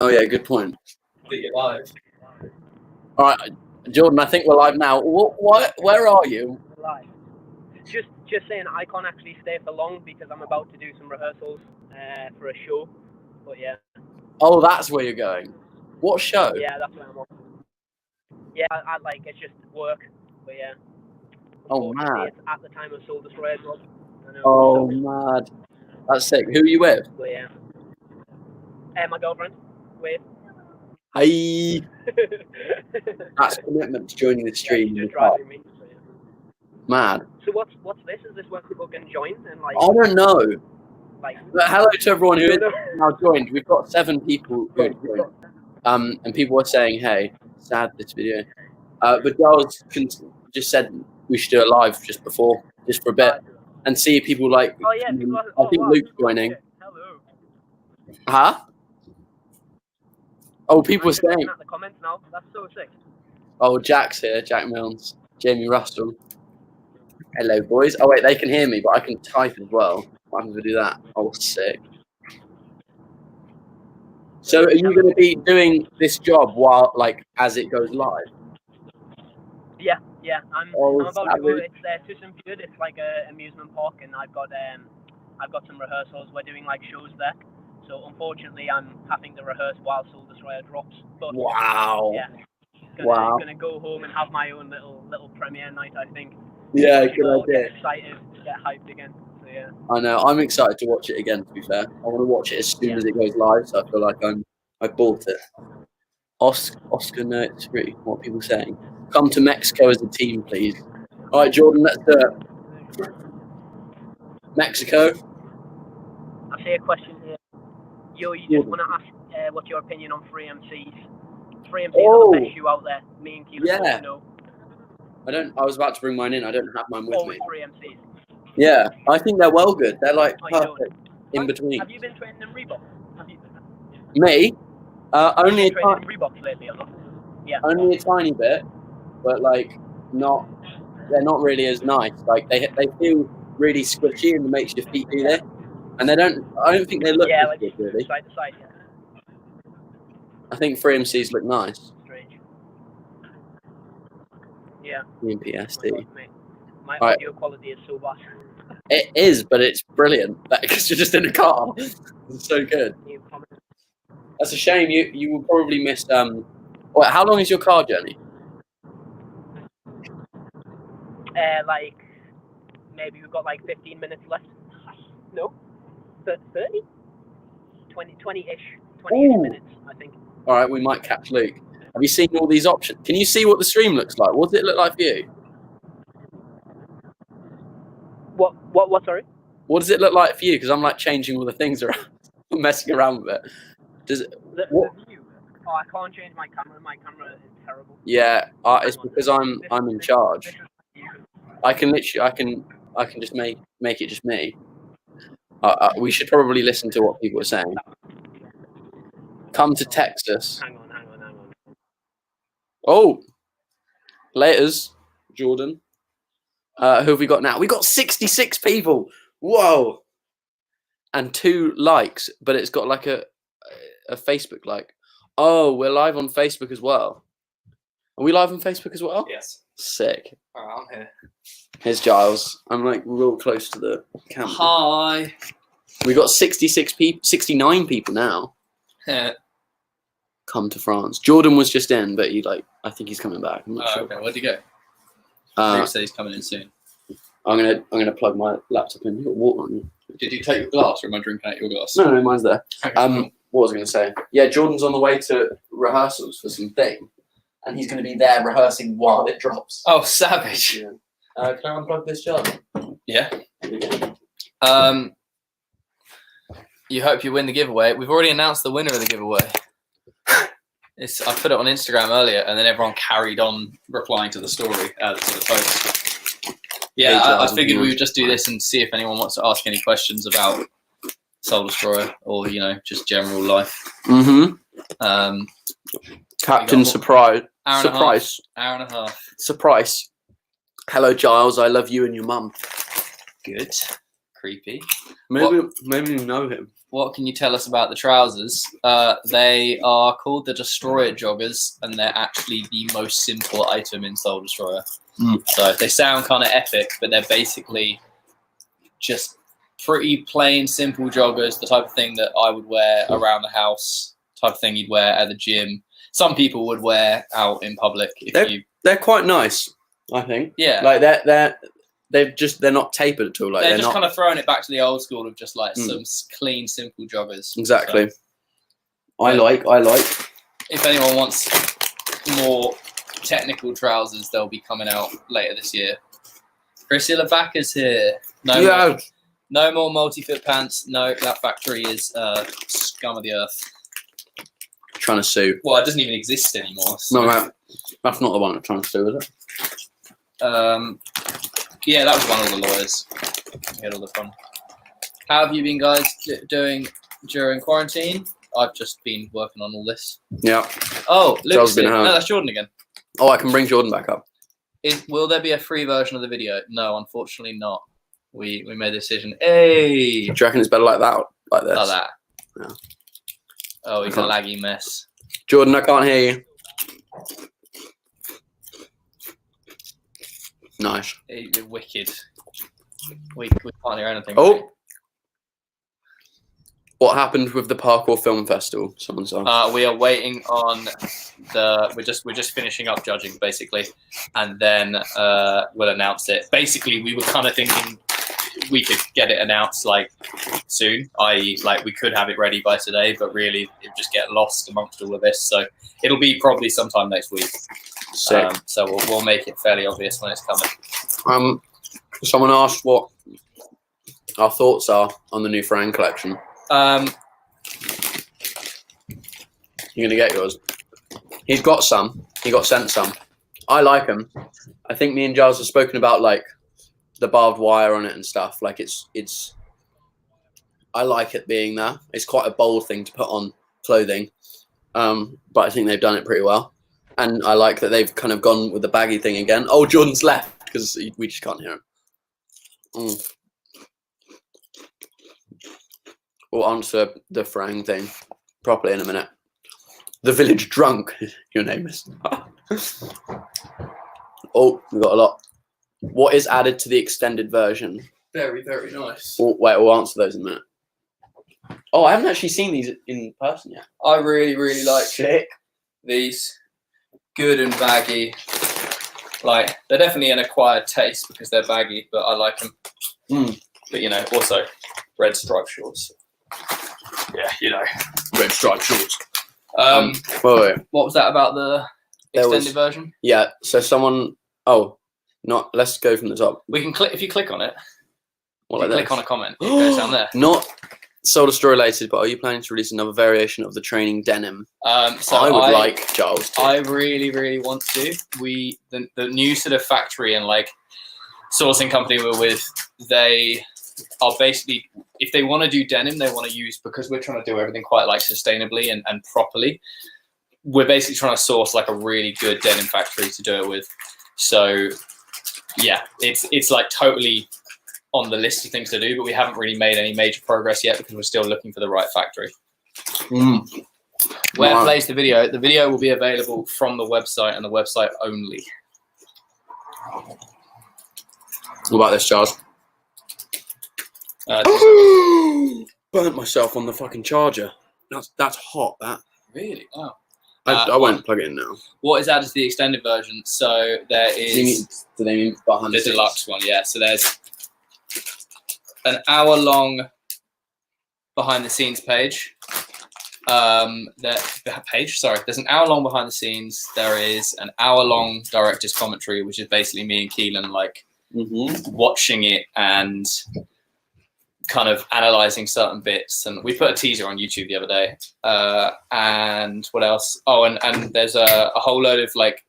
Oh yeah, good point. You're live. All right, Jordan. I think we're live now. Where are you? Live. Just saying, I can't actually stay for long because I'm about to do some rehearsals for a show. But yeah. Oh, that's where you're going. What show? Yeah, that's where I'm off. Yeah, I like it's just work. But yeah. Oh mad. It's at the time of Soul Destroyer drop. Oh mad. That's sick. Who are you with? But yeah. My girlfriend. Wait. Hey. That's commitment to joining the stream. Yeah, she's just driving me. So, yeah. Mad. So what's this? Is this where people can join and like? I don't know. Like. But hello to everyone who is now joined. We've got 7 people who joined. And people were saying, "Hey, sad this video." But Giles just said we should do it live just for a bit, and see if people like. Oh yeah, I think Luke's joining. Hello. Huh? Oh, people were saying. At the comments now. That's so sick. Oh, Jack's here. Jack Milnes, Jamie Russell. Hello, boys. Oh wait, they can hear me, but I can type as well. I'm going to do that. Oh, sick. So, are you going to be doing this job while, like, as it goes live? Yeah. I'm about to go. It's Tusenfjord. It's like a amusement park, and I've got some rehearsals. We're doing like shows there. So unfortunately, I'm having to rehearse while Soul Destroyer drops. But wow. Yeah. Gonna go home and have my own little premiere night, I think. Yeah, good idea. Get excited, get hyped again. So yeah. I know. I'm excited to watch it again. To be fair, I want to watch it as soon as it goes live. So I feel like I bought it. Oscar Nerds 3. What are people saying? Come to Mexico as a team, please. All right, Jordan, let's do it. Mexico. I see a question here. You just want to ask what's your opinion on 3MCs? 3MCs are the best shoe out there. Me and Keelan both know. I was about to bring mine in. I don't have mine with me. 3MCs. Yeah, I think they're well good. They're like perfect in between. Have you been training in Reebok? Me? Only a training in Reeboks lately or not? Yeah. Only a tiny bit, but like not. They're not really as nice. Like they feel really squishy and it makes your feet do this. And they don't. I don't think they look like good really. Side to side. Yeah. I think 3MCs look nice. Strange. Yeah. In PSD. My audio quality is so bad. It is, but it's brilliant because you're just in a car. It's so good. That's a shame. You will probably miss. Wait, how long is your car journey? Like maybe we've got like 15 minutes left. No, 30, 20-ish, 20-ish minutes, I think. All right, we might catch Luke. Have you seen all these options? Can you see what the stream looks like? What does it look like for you? What? Sorry. What does it look like for you? Because I'm like changing all the things around, I'm messing around with it. Does it? The view? Oh, I can't change my camera. My camera is terrible. Yeah, it's because I'm in charge. I can literally I can just make it just me. We should probably listen to what people are saying. Come to Texas. Hang on. Oh, laters, Jordan. Who have we got now? We got 66 people. Whoa, and 2 likes, but it's got like a Facebook like. Oh, we're live on Facebook as well. Are we live on Facebook as well? Yes. Sick. All right, I'm here. Here's Giles. I'm like real close to the camera. Hi. We got 69 people now. Yeah. Come to France. Jordan was just in, but I think he's coming back. I'm not sure. Okay. Where'd he go? He said he's coming in soon. I'm gonna plug my laptop in. You got water on you. Did you take your glass, or am I drinking out your glass? No, mine's there. Okay. What was I going to say? Yeah, Jordan's on the way to rehearsals for some thing, and he's going to be there rehearsing while it drops. Oh, savage! Yeah. Can I unplug this jar? Yeah. You hope you win the giveaway. We've already announced the winner of the giveaway. I put it on Instagram earlier, and then everyone carried on replying to the story, to the post. Yeah, I figured we would just do this and see if anyone wants to ask any questions about Soul Destroyer or just general life. Mm-hmm. Captain Surprise. Hour and a half. Surprise. Hello, Giles. I love you and your mum. Good. Creepy. Maybe you know him. what can you tell us about the trousers? They are called the Destroyer joggers, and they're actually the most simple item in Soul Destroyer. So they sound kind of epic, but they're basically just pretty plain, simple joggers, the type of thing that I would wear around the house, type of thing you'd wear at the gym. Some people would wear out in public. They're quite nice, I think. Yeah. Like they're not tapered at all. Like they're just not kind of throwing it back to the old school of just like some clean, simple joggers. Exactly. So, I like. If anyone wants more technical trousers, they'll be coming out later this year. Priscilla Backer's here. No more multi-fit pants. No, that factory is scum of the earth. Trying to sue. Well, it doesn't even exist anymore. So. No, that's not the one I'm trying to sue, is it? Yeah, that was one of the lawyers. We had all the fun. How have you been, guys, doing during quarantine? I've just been working on all this. Yeah. Oh, Luke's no, that's Jordan again. Oh, I can bring Jordan back up. Will there be a free version of the video? No, unfortunately not. We made a decision. Hey! Do you reckon it's better like that? Like this? Like that. Yeah. Oh, he's a laggy mess. Jordan, I can't hear you. Nice. You're wicked. We can't hear anything. Oh! What happened with the Parkour Film Festival? Someone said. We are waiting on we're just finishing up judging basically, and then we'll announce it. Basically, we were kind of thinking we could get it announced like soon, i.e. like we could have it ready by today, but really it would just get lost amongst all of this. So it'll be probably sometime next week. Sick. So we'll make it fairly obvious when it's coming. Someone asked what our thoughts are on the new Fran collection. You're gonna get yours. He's got some. He got sent some. I like them. I think me and Giles have spoken about like the barbed wire on it and stuff. Like it's. I like it being there. It's quite a bold thing to put on clothing, but I think they've done it pretty well. And I like that they've kind of gone with the baggy thing again. Oh, Jordan's left because we just can't hear him. We'll answer the Frang thing properly in a minute. The Village Drunk, your name is. Oh, we got a lot. What is added to the extended version? Very, very nice. Oh, wait, we'll answer those in a minute. Oh, I haven't actually seen these in person yet. I really, really like Sick. These. Good and baggy. Like, they're definitely an acquired taste because they're baggy, but I like them. But, you know, also red striped shorts. Yeah, you know. Red striped shorts. What was that about the extended version? Yeah, so someone... Oh, let's go from the top. We can click... If you click on it, click on a comment. It goes down there. Not Soul Destroyer related, but are you planning to release another variation of the training denim? So I would like Giles to. I really, really want to. The new sort of factory and like sourcing company we're with, they are basically, if they want to do denim, they want to use, because we're trying to do everything quite like sustainably and properly, we're basically trying to source like a really good denim factory to do it with. So yeah, it's like totally on the list of things to do, but we haven't really made any major progress yet because we're still looking for the right factory. Where plays the video? The video will be available from the website and the website only. What about this, Charles? Burnt myself on the fucking charger. That's hot, that. Really? Oh. I won't plug it in now. What is added to the extended version? So there is... Do they mean behind the deluxe one, yeah. So there's an hour-long behind-the-scenes page. There's an hour-long behind the scenes. There is an hour-long director's commentary, which is basically me and Keelan like watching it and kind of analyzing certain bits. And we put a teaser on YouTube the other day. And what else? Oh, and there's a whole load of like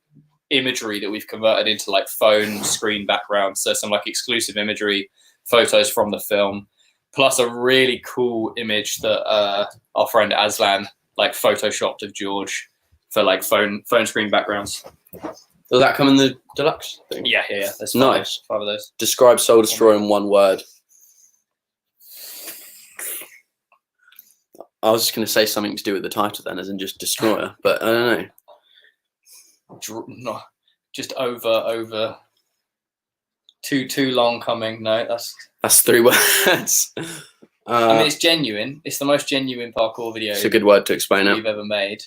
imagery that we've converted into like phone screen backgrounds. So some like exclusive imagery, photos from the film, plus a really cool image that our friend Aslan like photoshopped of George for like phone screen backgrounds. Does that come in the deluxe thing? Yeah. There's nice. Five of those. Describe Soul Destroyer in one word. I was just going to say something to do with the title then, as in just destroyer, but I don't know. No, just over too long coming. No, That's 3 words. I mean, it's genuine. It's the most genuine parkour video. It's a good word to explain it. We've ever made.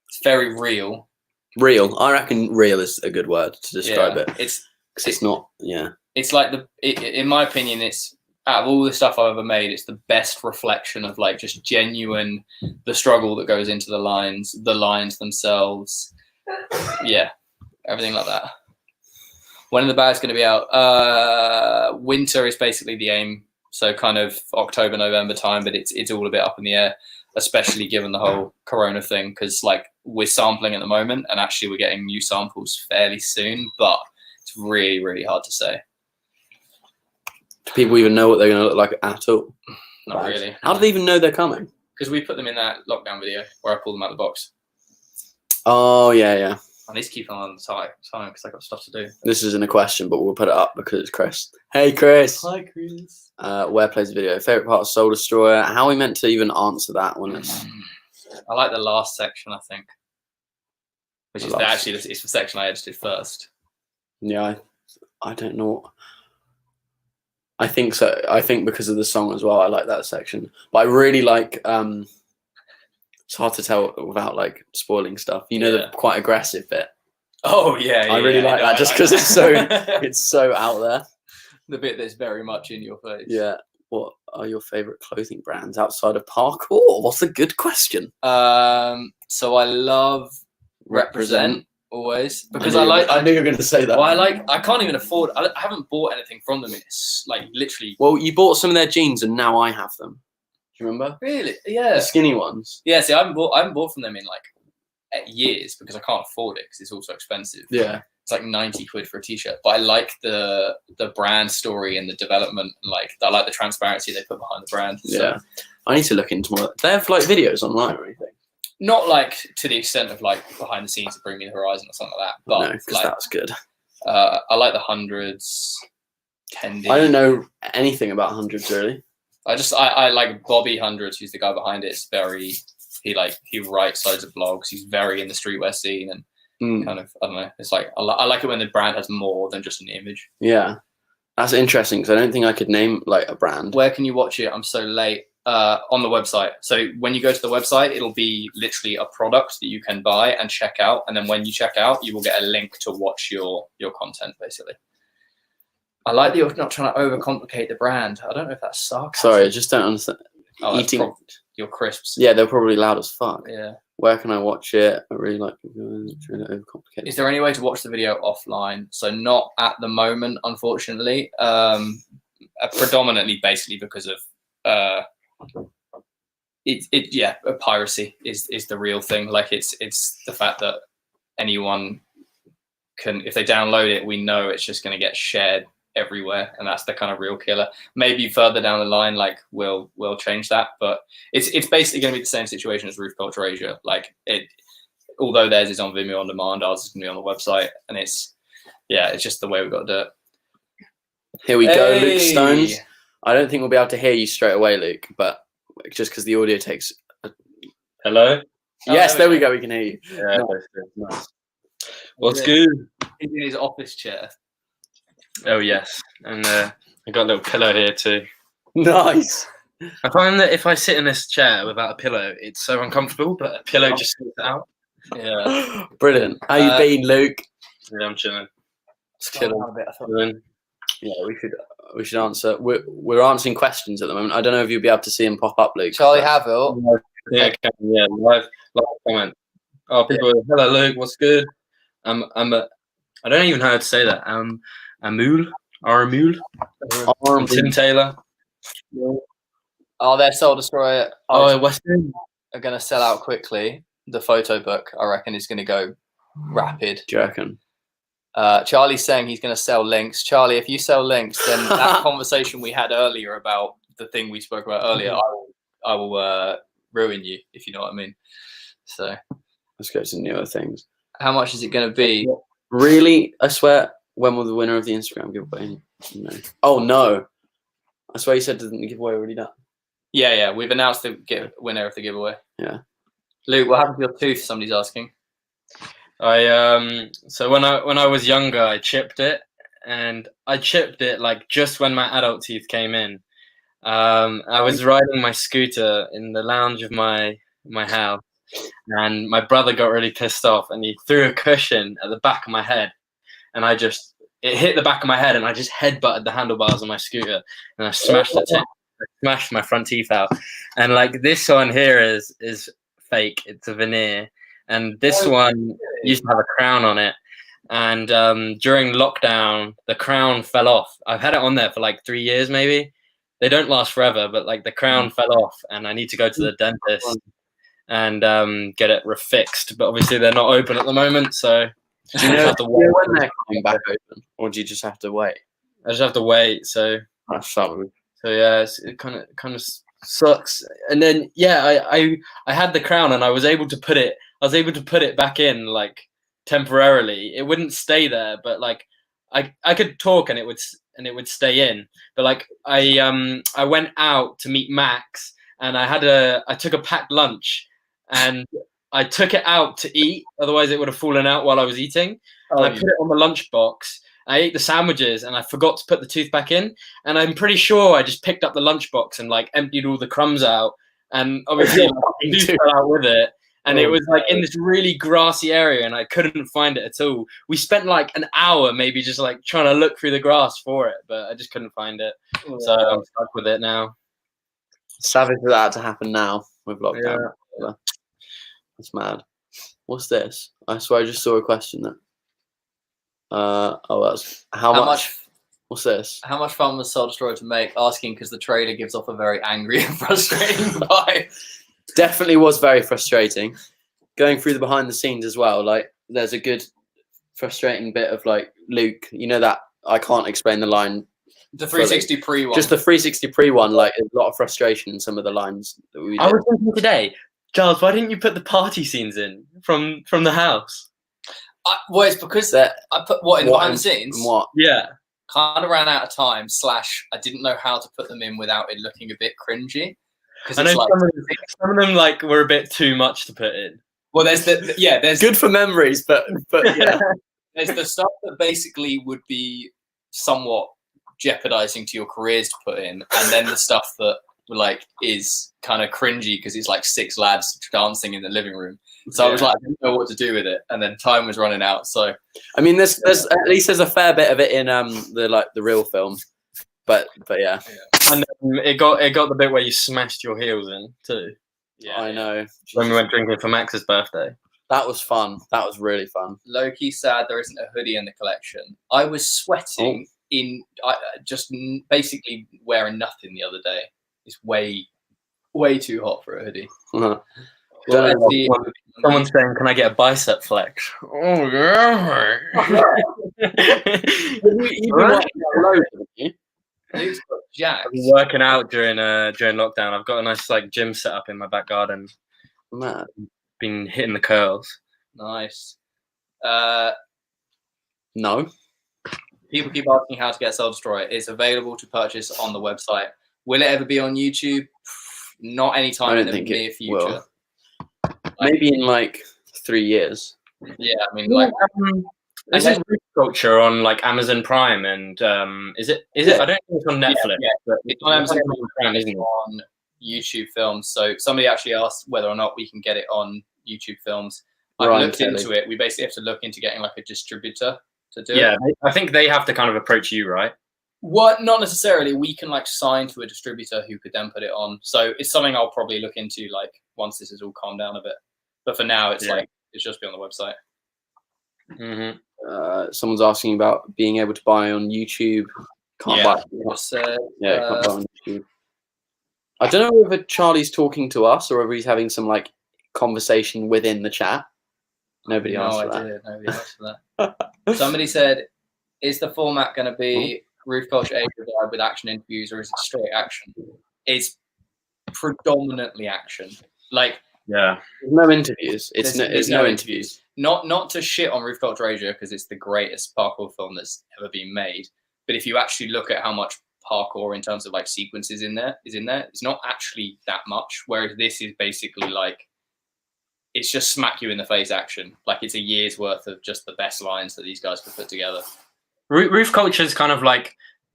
It's very real. Real. I reckon real is a good word to describe it. It's not. Yeah. It's like in my opinion, it's out of all the stuff I've ever made, it's the best reflection of like just genuine, the struggle that goes into the lines themselves. Yeah, everything like that. When the bag's going to be out? Winter is basically the aim. So kind of October, November time, but it's all a bit up in the air, especially given the whole Corona thing. Because like we're sampling at the moment, and actually we're getting new samples fairly soon, but it's really, really hard to say. Do people even know what they're going to look like at all? Not really. How do they even know they're coming? Because we put them in that lockdown video where I pulled them out of the box. Oh yeah. I need to keep on the time because I got stuff to do. This isn't a question, but we'll put it up because it's Chris. Hey Chris. Hi Chris. Where plays the video? Favorite part of Soul Destroyer? How are we meant to even answer that when it's? I like the last section. I think, which is actually it's the section I edited first. Yeah, I don't know. I think so. I think because of the song as well, I like that section. But I really like. It's hard to tell without like spoiling stuff. You know, the quite aggressive bit. Oh yeah, I really like that just because it's so out there. The bit that's very much in your face. Yeah. What are your favorite clothing brands outside of parkour? What's a good question? So I love Represent always because I knew you were going to say that. Well, I can't even afford. I haven't bought anything from them. It's like literally. Well, you bought some of their jeans, and now I have them. Do you remember? Really? Yeah. The skinny ones. Yeah. See, I haven't bought from them in like years because I can't afford it because it's also expensive. Yeah. It's like 90 quid for a t-shirt, but I like the brand story and the development. Like I like the transparency they put behind the brand. So. Yeah. I need to look into more. They have like videos online or anything. Not like to the extent of like behind the scenes of Bring Me the Horizon or something like that. But no, because like, that's good. I like the hundreds. Tendi. I don't know anything about hundreds really. I like Bobby Hundreds, who's the guy behind it. It's very he writes loads of blogs. He's very in the streetwear scene and kind of I don't know. It's like I like it when the brand has more than just an image. Yeah, that's interesting because I don't think I could name like a brand. Where can you watch it? I'm so late. On the website. So when you go to the website, it'll be literally a product that you can buy and check out. And then when you check out, you will get a link to watch your content, basically. I like that you're not trying to overcomplicate the brand. I don't know if that sucks. Sorry, I just don't understand. Eating your crisps. Yeah, they're probably loud as fuck. Yeah. Where can I watch it? I really like trying to overcomplicate. Is there any way to watch the video offline? So not at the moment, unfortunately. Predominantly, basically because of piracy is the real thing. Like it's the fact that anyone can, if they download it, we know it's just going to get shared everywhere, and that's the kind of real killer. Maybe further down the line, like we'll change that, but it's basically going to be the same situation as Roof Culture Asia. Like although theirs is on Vimeo on demand, ours is going to be on the website, and it's just the way we've got to do it. Here we go, Luke Stones. I don't think we'll be able to hear you straight away, Luke, but just because the audio takes. Hello? Yes, there we go. We can hear you. Yeah, nice. What's good? He's in his office chair. Oh, yes. And I got a little pillow here too. Nice. I find that if I sit in this chair without a pillow, it's so uncomfortable, but a pillow just sits it out. Yeah. Brilliant. How you been, Luke? Yeah, I'm chilling. It's chilling. Yeah, we should answer. We're answering questions at the moment. I don't know if you'll be able to see them pop up, Luke. Charlie Havill. Yeah, live comment. Oh, people, hello, Luke. What's good? I don't even know how to say that. Amul. Tim Taylor. Oh, their Soul Destroyer. West End are going to sell out quickly. The photo book, I reckon, is going to go rapid. Do you reckon? Charlie's saying he's going to sell links. Charlie, if you sell links, then that conversation we had earlier about the thing we spoke about earlier, I will ruin you, if you know what I mean. So let's go to newer things. How much is it going to be? Really? I swear. When will the winner of the Instagram giveaway? No. Oh no! I swear you said the giveaway already done. Yeah. We've announced the winner of the giveaway. Yeah. Luke, what happened to your tooth? Somebody's asking. So when I was younger, I chipped it, and I chipped it like just when my adult teeth came in. I was riding my scooter in the lounge of my house, and my brother got really pissed off, and he threw a cushion at the back of my head, and it hit the back of my head, and I just headbutted the handlebars on my scooter, and I smashed smashed my front teeth out. And like this one here is fake. It's a veneer, and this one used to have a crown on it. And during lockdown, the crown fell off. I've had it on there for like 3 years, maybe. They don't last forever, but like the crown fell off, and I need to go to the dentist and get it refixed. But obviously they're not open at the moment, so do you know have to wait. when they're coming back open, or do you just have to wait? I just have to wait. So yeah, it kind of sucks. And then I had the crown, and I was able to put it back in like temporarily. It wouldn't stay there, but like I could talk, and it would stay in. But like I went out to meet Max, and I took a packed lunch, and I took it out to eat. Otherwise, it would have fallen out while I was eating. And I put it on the lunchbox. I ate the sandwiches, and I forgot to put the tooth back in. And I'm pretty sure I just picked up the lunchbox and like emptied all the crumbs out. And obviously, the tooth fell out with it. And it was like in this really grassy area, and I couldn't find it at all. We spent like an hour maybe just like trying to look through the grass for it, but I just couldn't find it. So I'm stuck with it now. Savage for that to happen now with lockdown. Yeah. That's mad. What's this? I swear I just saw a question there. That's how much? What's this? How much fun was Soul Destroyer to make? Asking because the trailer gives off a very angry and frustrating vibe. Definitely was very frustrating. Going through the behind the scenes as well, like there's a good frustrating bit of like Luke, you know that I can't explain the line. The 360 pre one. Just the 360 pre one, like a lot of frustration in some of the lines that we did. I was thinking today, Giles, why didn't you put the party scenes in from the house? Well, it's because I put what in behind the scenes. What? Yeah. Kind of ran out of time. / I didn't know how to put them in without it looking a bit cringy. I know some of them like were a bit too much to put in. Well, there's good for memories, but yeah. There's the stuff that basically would be somewhat jeopardizing to your careers to put in, and then the stuff that like is kind of cringy because it's like 6 lads dancing in the living room. So I was like, I didn't know what to do with it, and then time was running out. So I mean, there's at least there's a fair bit of it in the real film, but yeah. And it got the bit where you smashed your heels in too. Yeah, I know. When we went drinking for Max's birthday. That was fun. That was really fun. Low-key sad there isn't a hoodie in the collection. I was sweating just basically wearing nothing the other day. It's way too hot for a hoodie. Uh-huh. Someone's saying, "Can I get a bicep flex?" Oh yeah. Luke's got jacked. I've been working out during lockdown. I've got a nice like gym set up in my back garden. Man. Been hitting the curls. Nice. No. People keep asking how to get Soul Destroyer. It's available to purchase on the website. Will it ever be on YouTube? Not anytime in the near future. Will. Maybe in like 3 years. Yeah, I mean, like this is Roof Culture on like Amazon Prime, and is it? I don't think it's on Netflix. Yeah. But it's on Amazon Prime, isn't it? On YouTube Films. So somebody actually asked whether or not we can get it on YouTube Films. I've looked into it. We basically have to look into getting like a distributor to do it. Yeah, I think they have to kind of approach you, right? What? Not necessarily. We can like sign to a distributor who could then put it on. So it's something I'll probably look into like once this is all calmed down a bit. But for now, it's like it's just be on the website. Mm-hmm. Someone's asking about being able to buy on YouTube. Can't buy. Can't buy on YouTube. I don't know whether Charlie's talking to us or whether he's having some like conversation within the chat. Nobody asked for that. Nobody asked for that. Somebody said, "Is the format going to be Roof Culture Age Divide with action interviews, or is it straight action?" It's predominantly action. Like, there's no interviews. There's no interviews. Not to shit on Roof Culture Asia because it's the greatest parkour film that's ever been made. But if you actually look at how much hardcore in terms of like sequences in there. It's not actually that much. Whereas this is basically like, it's just smack you in the face action. Like it's a year's worth of just the best lines that these guys could put together. Roof Culture is kind of like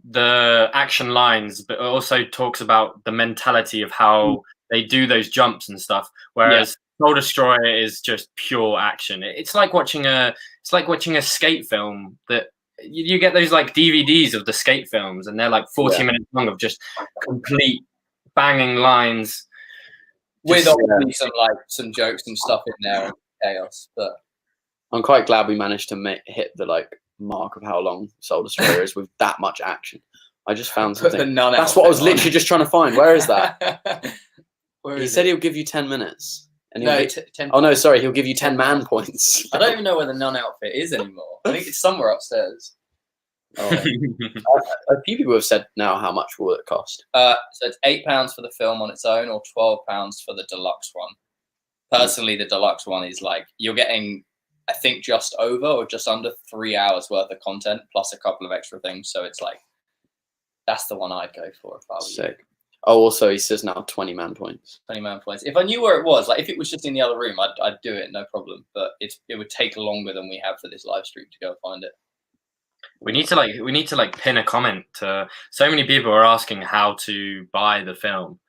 the action lines, but it also talks about the mentality of how they do those jumps and stuff. Whereas Soul Destroyer is just pure action. It's like watching a skate film that you get those like DVDs of the skate films, and they're like 40 minutes long of just complete banging lines. With obviously some jokes and stuff in there and chaos, but I'm quite glad we managed to hit the like mark of how long Soul Destroyer is with that much action. I just found something. That's what I was literally just trying to find. Where is that? He said he'll give you 10 minutes. And 10 oh no, sorry, he'll give you 10 man points. I don't even know where the nun outfit is anymore. I think it's somewhere upstairs. Oh. A few people have said now how much will it cost. So it's £8 for the film on its own, or £12 for the deluxe one. Personally, the deluxe one is like you're getting, I think, just over or just under 3 hours worth of content plus a couple of extra things. So it's like that's the one I'd go for if I was sick. Oh, also he says now 20 man points. 20 man points. If I knew where it was, like if it was just in the other room, I'd do it, no problem. But it would take longer than we have for this live stream to go find it. We need to pin a comment to. So many people are asking how to buy the film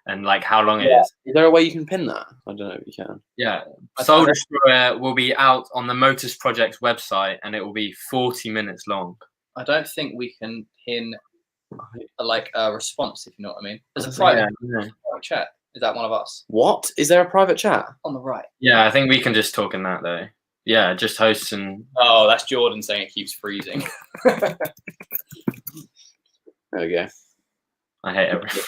and like how long it is. Is there a way you can pin that? I don't know if you can. Yeah, Soul Destroyer will be out on the Motus Project's website, and it will be 40 minutes long. I don't think we can pin like a response, if you know what I mean. There's a private chat. Is that one of us? What? Is there a private chat? On the right. Yeah, I think we can just talk in that though. Yeah, just hosts and. Oh, that's Jordan saying it keeps freezing. There we go. I hate everything.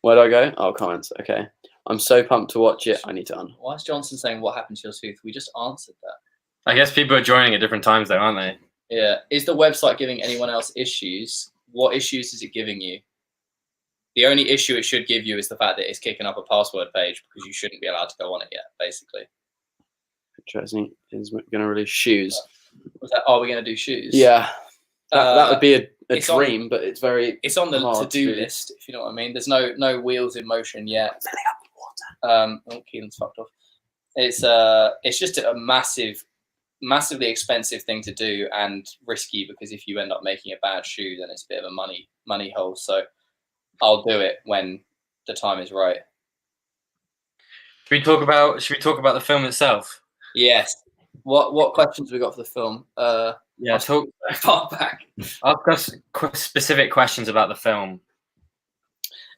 Where do I go? Oh, comments. Okay. I'm so pumped to watch it. I need to Why is Johnson saying what happened to your tooth? We just answered that. I guess people are joining at different times though, aren't they? Yeah. Is the website giving anyone else issues? What issues is it giving you? The only issue it should give you is the fact that it's kicking up a password page because you shouldn't be allowed to go on it yet, basically. Interesting. Is going to release shoes. Are we going to do shoes? Yeah. That would be a dream, but it's very. It's on the to-do list, if you know what I mean. There's no wheels in motion yet. Oh, Keelan's fucked off. It's just a massively expensive thing to do and risky because if you end up making a bad shoe, then it's a bit of a money hole. So I'll do it when the time is right. Should we talk about the film itself? Yes. What questions have we got for the film? Talk far back. I've got specific questions about the film.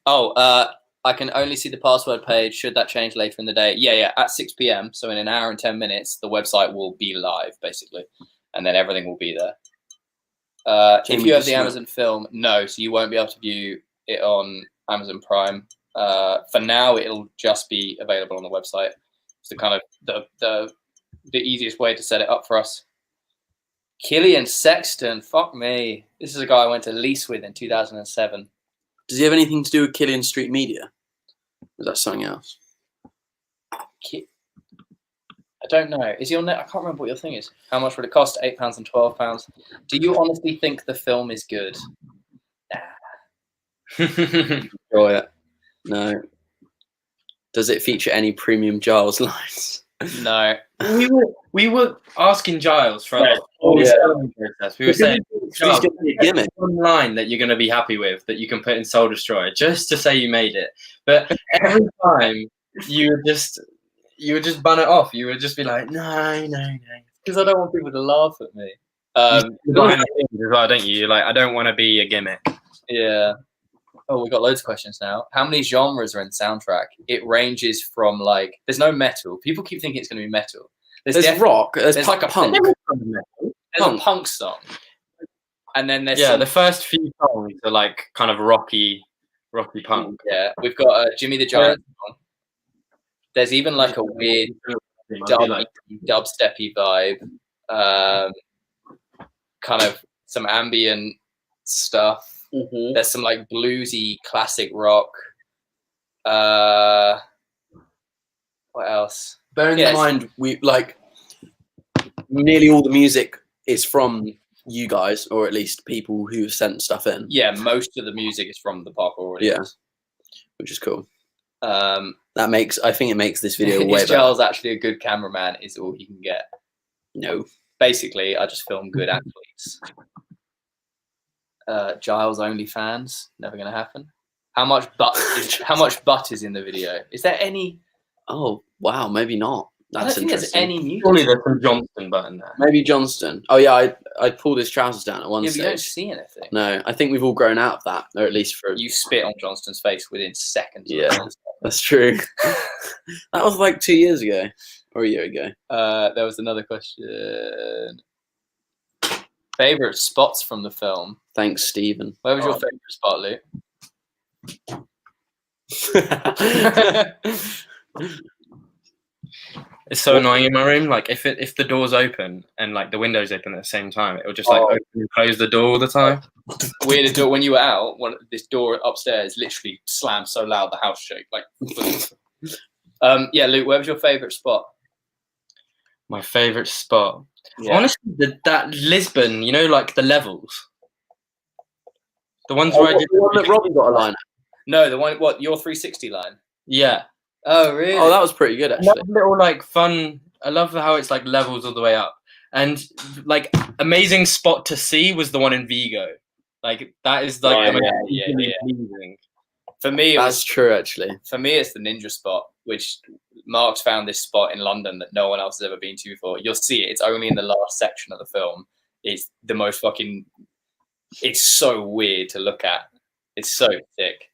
I can only see the password page. Should that change later in the day? Yeah. At 6 p.m. So in an hour and 10 minutes, the website will be live, basically. And then everything will be there. If you have the Amazon film, no. So you won't be able to view it on Amazon Prime. For now, it'll just be available on the website. It's the kind of the easiest way to set it up for us. Killian Sexton, fuck me. This is a guy I went to lease with in 2007. Does he have anything to do with Killian Street Media? Or is that something else? I don't know. Is your net? I can't remember what your thing is. How much would it cost? £8 and £12. Do you honestly think the film is good? Enjoy it. No. Does it feature any premium Giles lines? No. We were asking Giles for process. We were saying one line that you're going to be happy with that you can put in Soul Destroyer just to say you made it. But every time you would just bun it off. You would just be like, no. Because I don't want people to laugh at me. As well, don't you? You're like, I don't want to be a gimmick. Yeah. Oh, we got loads of questions now. How many genres are in the soundtrack? It ranges from like, there's no metal. People keep thinking it's going to be metal. There's rock. There's like a punk. There's a punk song. And then there's the first few songs are like kind of rocky punk. Yeah, we've got Jimmy the Giant song. There's even like a weird dubsteppy vibe. Kind of some ambient stuff. Mm-hmm. There's some like bluesy classic rock. What else? Bearing in mind, we like nearly all the music is from you guys, or at least people who sent stuff in. Yeah, most of the music is from the parkour audience. Which is cool. I think it makes this video way is better. Giles actually a good cameraman? Is all he can get. No. Basically, I just film good athletes. Giles OnlyFans, never gonna happen. How much butt is in the video? Is there any? Oh wow, maybe not. I That's don't think there's interesting. any music. Surely there's some Johnston button there. Maybe Johnston. Oh yeah, I pulled his trousers down at one Yeah, but you don't stage. see anything. No, I think we've all grown out of that, or at least for. You spit on Johnston's face within seconds. Yeah, that's true. That was like 2 years ago, or a year ago. There was another question. Favorite spots from the film? Thanks, Stephen. Where was your favorite spot, Luke? It's so annoying in my room. Like if the door's open and like the window's open at the same time, it'll just like open and close the door all the time. Weirdest door when you were out. This door upstairs literally slammed so loud the house shook. Like, yeah, Luke, where was your favorite spot? My favorite spot, Yeah. honestly, that Lisbon. You know, like the levels, the ones Oh, where I did. the one that Robbie got a line at. No, the one. What your 360 line? Yeah. Oh, really? Oh, that was pretty good I actually. love little like fun. I love how it's like levels all the way up, and like amazing spot to see was the one in Vigo. Like that is like the most amazing. For me, That's true actually. For me, it's the ninja spot, which Mark's found this spot in London that no one else has ever been to before. You'll see it. It's only in the last section of the film. It's the most fucking. It's so weird to look at. It's so thick.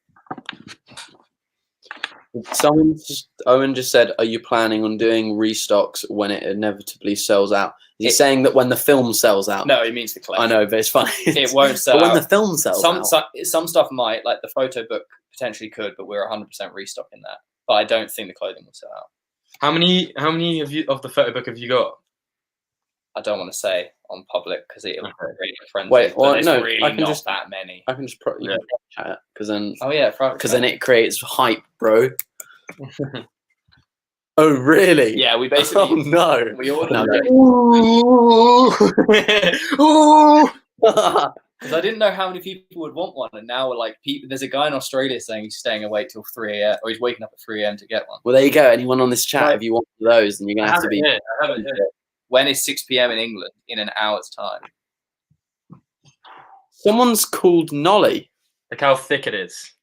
Owen just said, "Are you planning on doing restocks when it inevitably sells out?" Is he saying that when the film sells out? No, it means the collection. I know, but it's funny. It won't sell but when out. the film sells out. Some stuff might, like the photo book potentially could, but we're 100% restocking that. But I don't think the clothing will sell out. How many of the photo book have you got? I don't want to say on public because it'll create a frenzy. Wait, well, there's no, really I can not just that many. I can just chat it because then. Oh yeah, because then it creates hype, bro. Oh really? Yeah, we basically. Oh no. We ordered. No. Because I didn't know how many people would want one, and now we're like, there's a guy in Australia saying he's staying awake till 3 a.m. or he's waking up at 3 a.m. to get one. Well, there you go. Anyone on this chat, if you want those, then you're gonna have to be. I haven't heard it. When is 6 p.m. in England? In an hour's time. Someone's called Nolly. Look how thick it is.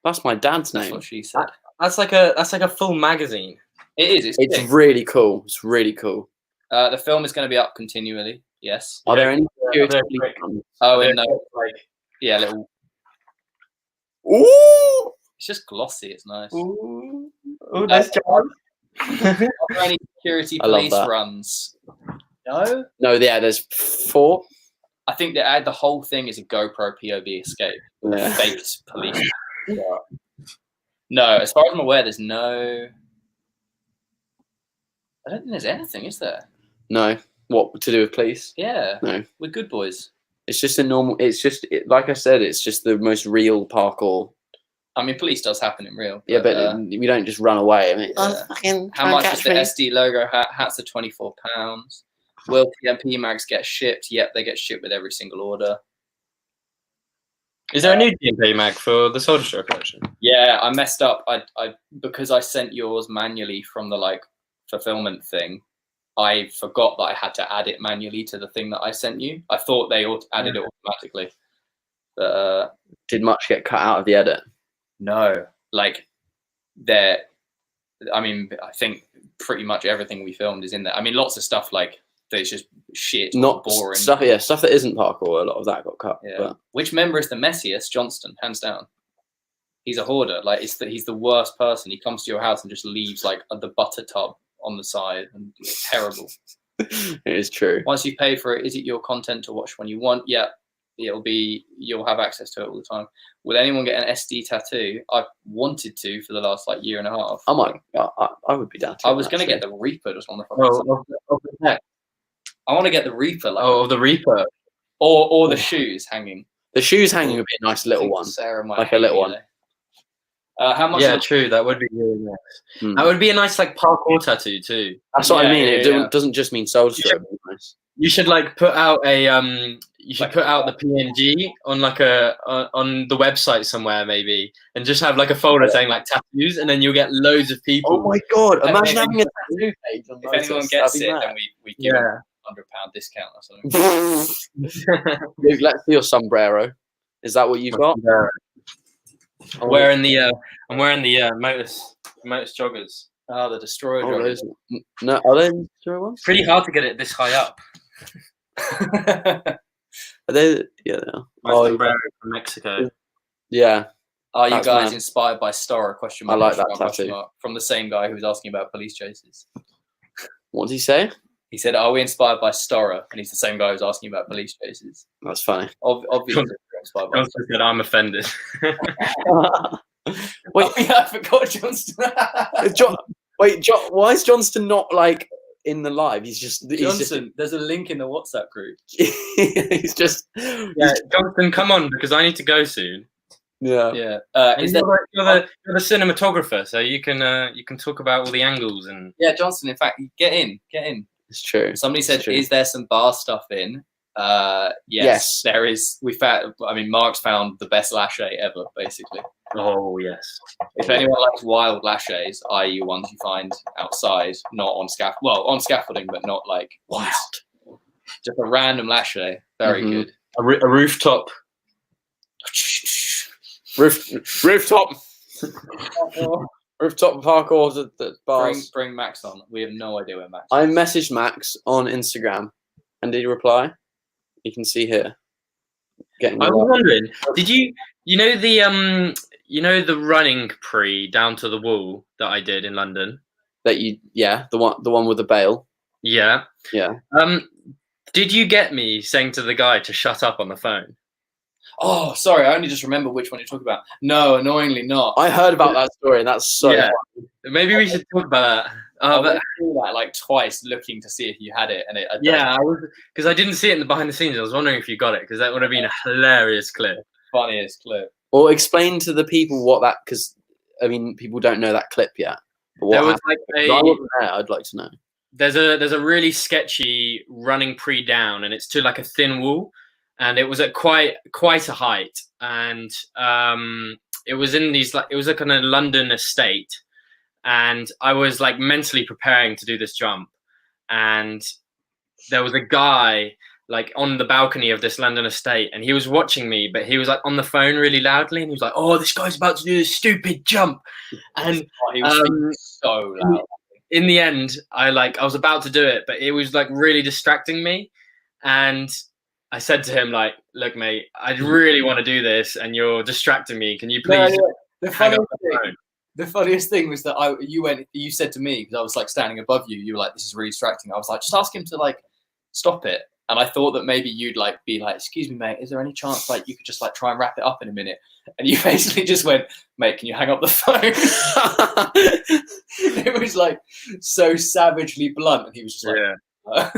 That's my dad's That's name. what she said. That's like a full magazine. It is. It's big. really cool. It's really cool. The film is going to be up continually. Yes. Are there any security they're police quick. cameras? Oh, and Like, yeah, little. Ooh! It's just glossy. It's nice. Ooh. oh, that's John. Are there any security I love police that. runs? No. No, yeah, there's 4. I think that the whole thing is a GoPro POV escape. Yeah. Fake police. No, as far as I'm aware, there's no. I don't think there's anything, is there? No. What to do with police? Yeah. No. We're good boys. It's just a normal. It's just like I said. It's just the most real parkour. I mean, police does happen in real. Yeah, but we don't just run away. I mean, yeah. How much is the SD logo hat? Hats are £24. Will PMP mags get shipped? Yep, they get shipped with every single order. Is there a new DMP mag for the Soldier Show collection? Yeah, I messed up. I because I sent yours manually from the fulfillment thing. I forgot that I had to add it manually to the thing that I sent you. I thought they added it automatically. But did much get cut out of the edit? no, I mean, I think pretty much everything we filmed is in there. I mean, lots of stuff that's just shit, Not boring stuff. Yeah, stuff that isn't parkour. A lot of that got cut. Yeah. But Which member is the messiest? Johnston, hands down. He's a hoarder. He's the worst person. He comes to your house and just leaves the butter tub on the side, and it's terrible. it is true. Once you pay for it, is it your content to watch when you want? Yeah, you'll have access to it all the time. Will anyone get an SD tattoo? I've wanted to for the last year and a half. I might. I would be down. I was gonna get the Reaper just on the front. Of the neck. I want to get the Reaper, of the Reaper. or the shoes hanging. The shoes hanging would be a nice little one. Sarah might Like a little hate one. me, though. How much? Yeah, true. That would be really nice. Hmm. That would be a nice parkour tattoo too. That's what I Yeah, mean. yeah, It yeah. doesn't just mean Soldier Show. Nice. You should put out a you should Like- put out the PNG on like on the website somewhere maybe, and just have like a folder saying like tattoos, and then you'll get loads of people. Oh my god! And Imagine if having a tattoo page on If anyone Lotus, gets that'd it, be then mad. we give them Yeah. £100 discount or something. Luke, let's see your sombrero. Is that what you've got? I'm wearing the Motus joggers. Oh, the Destroyer Oh, joggers. those, no, are they destroyer ones? Pretty hard to get it this high up. Are they? Yeah, they are. My Oh, sombrero from Mexico. yeah. Are you That's guys mad. inspired by Stora? Question I mark, like question that mark, question tattoo. mark, from the same guy who was asking about police chases. What did he say? He said, "Are we inspired by Stora?" And he's the same guy who's asking about police chases. That's funny. Obviously, we're inspired by Johnston said, "I'm offended." Wait, Oh, yeah, I forgot Johnston. Why is Johnston not like in the live? He's just Johnson, there's a link in the WhatsApp group. he's just Yeah, Johnston, come on, because I need to go soon. yeah. Yeah. And Is you're, that? you're the cinematographer, so you can talk about all the angles and. Yeah, Johnson. In fact, get in. It's true. Somebody said, It's true. "Is there some bar stuff in?" Yes, there is. We found. I mean, Mark's found the best lache ever, basically. Oh yes. If anyone likes wild laches, i.e., ones you find outside, not on on scaffolding, but not like Wild. just a random lache, very Mhm. good. A rooftop. Rooftop rooftop parkour at the bars. Bring Max on. We have no idea where Max. I is. messaged Max on Instagram, and did he reply? You can see here. Getting I a was lot. wondering, did you know the running pre down to the wall that I did in London? That the one with the bail. Yeah. Yeah. Did you get me saying to the guy to shut up on the phone? Oh, sorry. I only just remember which one you're talking about. No, annoyingly not. I heard about that story, and that's so Yeah. funny. Maybe we should talk about that. I But went through that like twice, looking to see if you had it, and it. yeah, because I didn't see it in the behind the scenes. I was wondering if you got it, because that would have been a hilarious clip. Funniest clip. Or explain to the people what that, because I mean, people don't know that clip yet. But what There was happened? like 'Cause I wasn't there. I'd like to know. there's a really sketchy running pre down, and it's to like a thin wall, and it was at quite a height, and it was in these it was a kind of London estate, and I was like mentally preparing to do this jump, and there was a guy like on the balcony of this London estate, and he was watching me, but he was like on the phone really loudly, and he was like, "Oh, this guy's about to do this stupid jump," and He was speaking so loud. in the end, I was about to do it, but it was like really distracting me, and I said to him like, "Look, mate, I really want to do this, and you're distracting me. Can you please The hang up funniest the thing. phone?" The funniest thing was that you said to me, because I was like standing above you, you were like, "This is really distracting." I was like, "Just ask him to like stop it." And I thought that maybe you'd like be like, "Excuse me, mate, is there any chance like you could just like try and wrap it up in a minute?" And you basically just went, "Mate, can you hang up the phone?" It was like so savagely blunt, and he was just like, Yeah,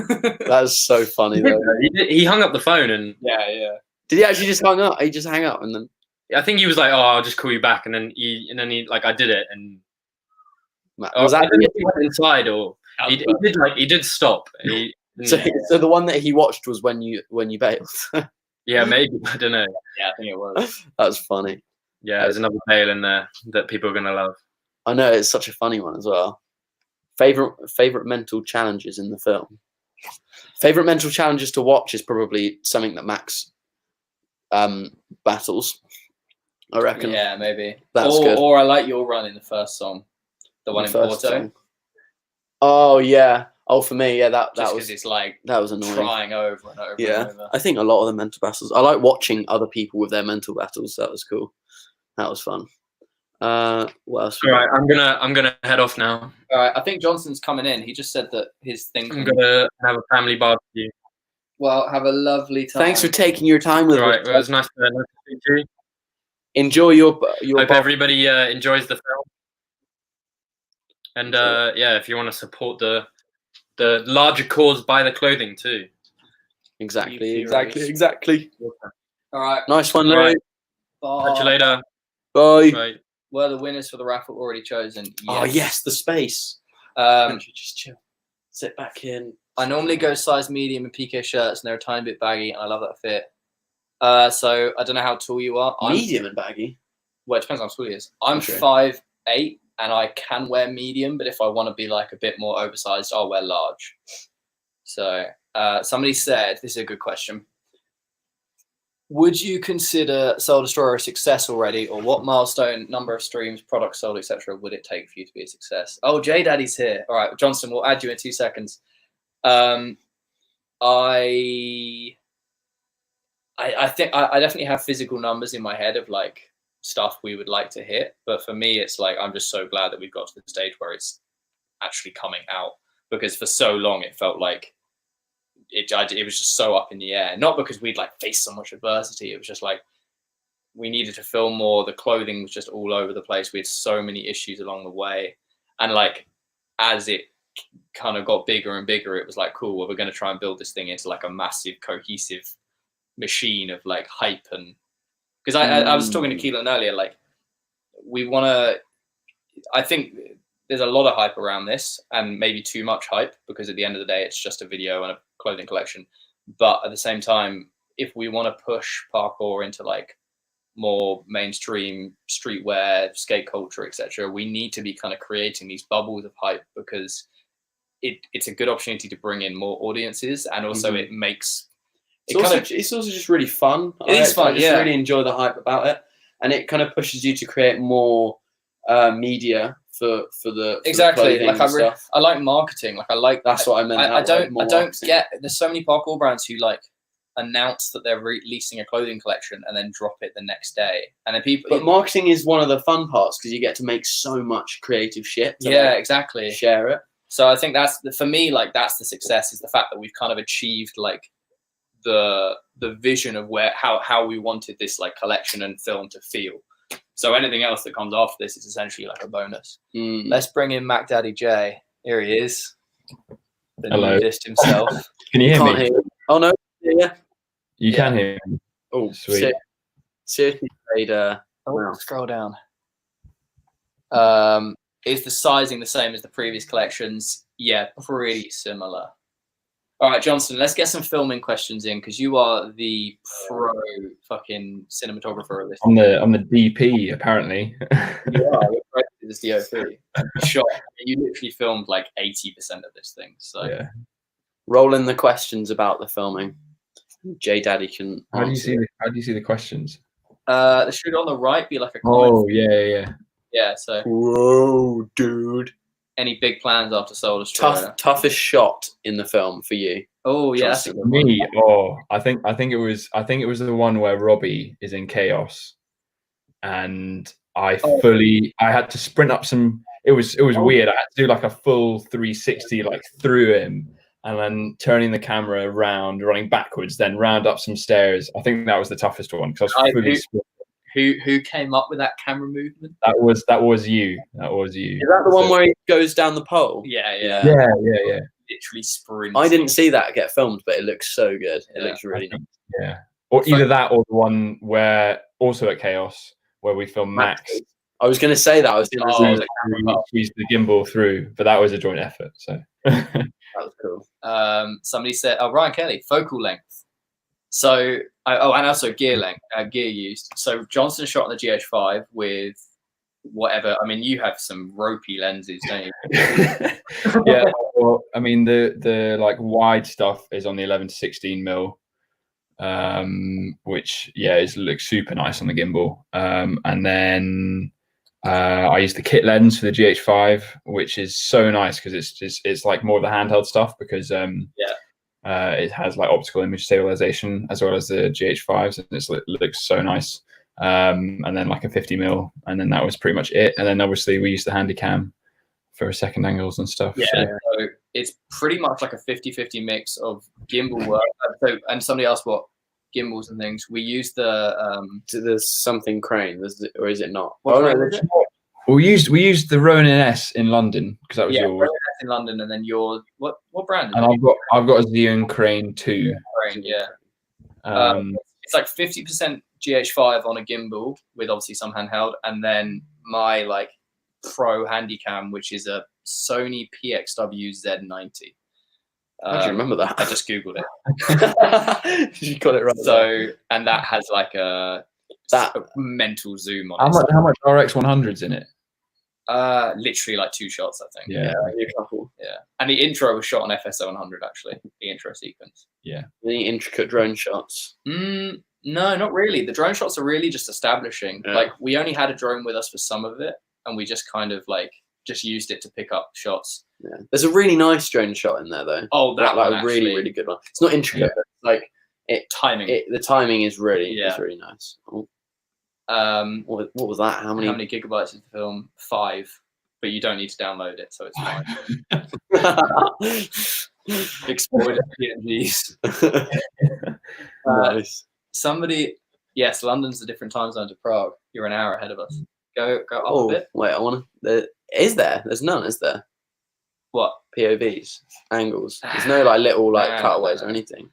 That is so funny though. he hung up the phone, and yeah. Did he actually just hang up? He just hang up and then. I think he was like, "Oh, I'll just call you back," and then he like I did it, and Was I that don't know if he went inside or he did stop. so? The one that he watched was when you bailed. Yeah, maybe I don't know. Yeah, I think it was. That was funny. Yeah, there's another tale in there that people are gonna love. I know, it's such a funny one as well. Favorite mental challenges in the film. Favorite mental challenges to watch is probably something that Max battles. I reckon. Yeah, maybe. That's good. Or I like your run in the first song, the one in first Porto. song. Oh yeah. Oh, for me, yeah, that Just was because it's like annoying. trying over and over. Yeah, And over. I think a lot of the mental battles. I like watching other people with their mental battles. That was cool. That was fun. What else? All right, I'm gonna head off now. All right, I think Johnson's coming in. He just said that his thing. I'm gonna have a family barbecue. Well, have a lovely time. Thanks for taking your time with All right, us. well, it was nice to speak to you. Enjoy your Hope bar- everybody enjoys the film. And yeah, if you want to support the larger cause, buy the clothing too. Exactly. All right. Nice one, All Louis. right. Bye. Catch you later. Bye. Bye. Were the winners for the raffle already chosen? Oh yes, the space. Um, Just chill. Sit back in. I normally go size medium in PK shirts, and they're a tiny bit baggy, and I love that fit. So I don't know how tall you are. Medium and baggy. Well, it depends on how tall he is. I'm Okay. 5'8", and I can wear medium, but if I want to be like a bit more oversized, I'll wear large. So somebody said, this is a good question. Would you consider Soul Destroyer a success already, or what milestone, number of streams, products sold, etc., would it take for you to be a success? Oh, J Daddy's here. All right, Johnson, we'll add you in 2 seconds. I think I definitely have physical numbers in my head of like stuff we would like to hit, but for me, it's like I'm just so glad that we've got to the stage where it's actually coming out, because for so long it felt like it was just so up in the air. Not because we'd like faced so much adversity. It was just like we needed to film more. The clothing was just all over the place. We had so many issues along the way, and like as it kind of got bigger and bigger, it was like, cool, well, we're going to try and build this thing into like a massive cohesive machine of like hype. And because I was talking to Keelan earlier, like we want to, I think there's a lot of hype around this, and maybe too much hype, because at the end of the day it's just a video and a clothing collection. But at the same time, if we want to push parkour into like more mainstream streetwear, skate culture, etc., we need to be kind of creating these bubbles of hype, because it's a good opportunity to bring in more audiences, and also it makes it's also just really fun. It is fun. I just really enjoy the hype about it, and it kind of pushes you to create more media for the exactly. the like I like marketing. Like I like that's what I meant. I don't get. There's so many parkour brands who like announce that they're releasing a clothing collection and then drop it the next day, and then people. But marketing is one of the fun parts, because you get to make so much creative shit. Yeah, exactly. Share it. So I think that's for me. Like that's the success, is the fact that we've kind of achieved like the vision of how we wanted this like collection and film to feel. So anything else that comes after this is essentially like a bonus. Let's bring in Mac Daddy J. Here he is, the nudist himself. Can you hear me? Hear. Oh no, yeah. You can hear me. Oh, sweet. Seriously, Scroll down. Is the sizing the same as the previous collections? Yeah, pretty similar. All right, Johnson, let's get some filming questions in, because you are the pro fucking cinematographer of this. I'm the DP, apparently. You are. You're credited as the OP. Shot. You literally filmed like 80% of this thing. So yeah. Roll in the questions about the filming. J Daddy can. How do you see the questions? There should on the right be like a comment. Oh yeah. Yeah. So. Whoa, dude. Any big plans after Soul Destroyer? Toughest shot in the film for you? Oh yeah, that's a good me. Oh, I think it was the one where Robbie is in chaos, and I had to sprint up some. It was weird. I had to do like a full 360 like through him, and then turning the camera around, running backwards, then round up some stairs. I think that was the toughest one, because I was fully. Who came up with that camera movement? That was you. That was you. Is that the one where he goes down the pole? Yeah. Literally sprints. I didn't see that get filmed, but it looks so good. It looks really nice. Yeah. Or either that, or the one where also at Chaos where we filmed Max. I was going to say that. I was going to squeeze the gimbal through, but that was a joint effort. So that was cool. Somebody said, Ryan Kelly, focal length. So, and also gear length, gear used. So Johnson shot on the GH5 with whatever. I mean, you have some ropey lenses, don't you? Yeah. Well, I mean, the like wide stuff is on the 11 to 16 mil, which looks super nice on the gimbal. And then I use the kit lens for the GH5, which is so nice because it's like more of the handheld stuff, because it has like optical image stabilization as well as the GH5s, and it looks so nice. And then like a 50 mil, and then that was pretty much it. And then obviously we used the handy cam for second angles and stuff. Yeah, so it's pretty much like a 50-50 mix of gimbal work. So, and somebody asked what gimbals and things. We use there's something crane, or is it not? We used the Ronin S in London, because that was yours. Ronin S in London, and then yours. What brand? And I've got a Xeon Crane 2. Crane, yeah. It's like 50% GH5 on a gimbal with obviously some handheld, and then my like pro handycam, which is a Sony PXW Z90. How do you remember that? I just googled it. You got it right. So, and that has like a mental zoom on it. How much RX 100's in it? Literally like 2 shots, I think. Yeah. a couple. Yeah. And the intro was shot on FS 100 actually. The intro sequence. Yeah. Any intricate drone shots? No, not really. The drone shots are really just establishing. Yeah. Like we only had a drone with us for some of it, and we just kind of like just used it to pick up shots. Yeah. There's a really nice drone shot in there though. Oh, that like one a really, actually. really good one. It's not intricate, but like Timing. the timing is really, Yeah. is really nice. Oh, What what was that? How many? gigabytes is the film? 5, but you don't need to download it, so it's fine. Exploited PNGs. Nice. Somebody, yes, London's a different time zone to Prague. You're an hour ahead of us. Go up a Oh, bit. wait, I want to. Is there? There's none, is there? What? POVs, angles. There's no like little like No, cutaways no. or anything.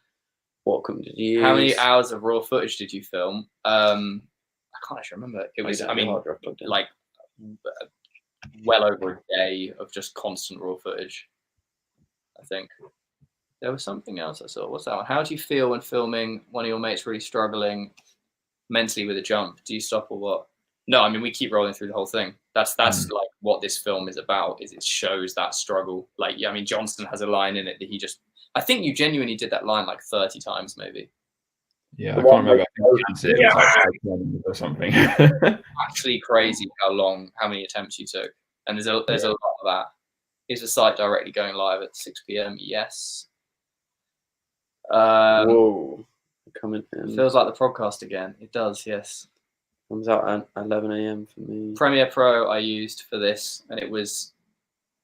What did you use? How many hours of raw footage did you film? I can't actually remember. It was, I mean, like well over a day of just constant raw footage. I think there was something else I saw. What's that one? How do you feel when filming one of your mates really struggling mentally with a jump? Do you stop or what? No, I mean we keep rolling through the whole thing. That's like what this film is about. Is it shows that struggle. Like yeah, I mean Johnson has a line in it that he just. I think you genuinely did that line like 30 times maybe. Yeah, I can't remember. I think it was like or something. Actually crazy how many attempts you took. And there's a lot of that. Is the site directly going live at 6 p.m? Yes. Whoa. Coming in. Feels like the podcast again. It does, yes. Comes out at 11 a.m. for me. Premiere Pro I used for this, and it was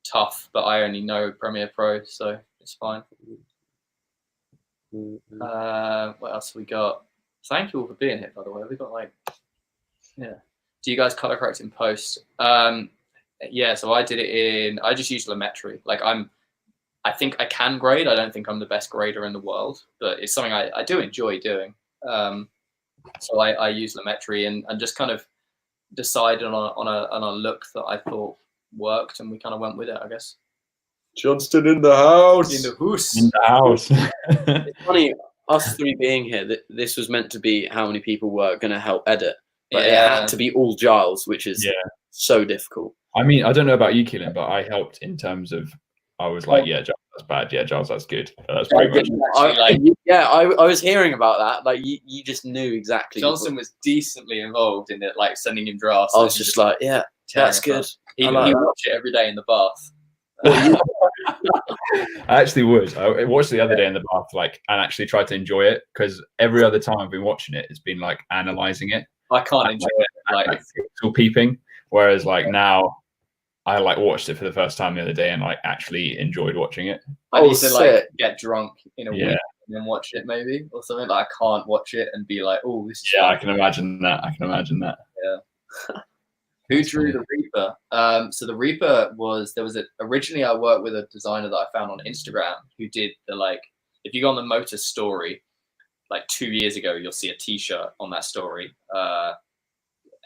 tough, but I only know Premiere Pro, so it's fine. What else have we got? Thank you all for being here, by the way. We got like, yeah. Do you guys color correct in post? Yeah, so I did it in. I just used Lumetri. Like I think I can grade. I don't think I'm the best grader in the world, but it's something I do enjoy doing. So I use Lumetri and just kind of decided on a look that I thought worked, and we kind of went with it, I guess. Johnston in the house. In the house. In the house. It's funny, us three being here, that this was meant to be how many people were going to help edit. But it had to be all Giles, which is so difficult. I mean, I don't know about you, Keelan, but I helped in terms of, I was like, yeah, Giles, that's bad. Yeah, Giles, that's good. That's pretty much. I was hearing about that. Like, you just knew exactly. Johnson was decently involved in it, like sending him drafts. I was just like, yeah, that's good. He watched it every day in the bath. I actually would. I watched the other day in the bath, like, and actually tried to enjoy it, because every other time I've been watching it, it's been like analyzing it. I can't enjoy it. Like pixel peeping. Whereas like now, I like watched it for the first time the other day and like actually enjoyed watching it. I need to like get drunk in a week and then watch it maybe or something. Like I can't watch it and be like, oh, this is fun. I can imagine that. Yeah. Who drew the Reaper? So the Reaper originally I worked with a designer that I found on Instagram who did the like, if you go on the Motor story, like 2 years ago, you'll see a T-shirt on that story.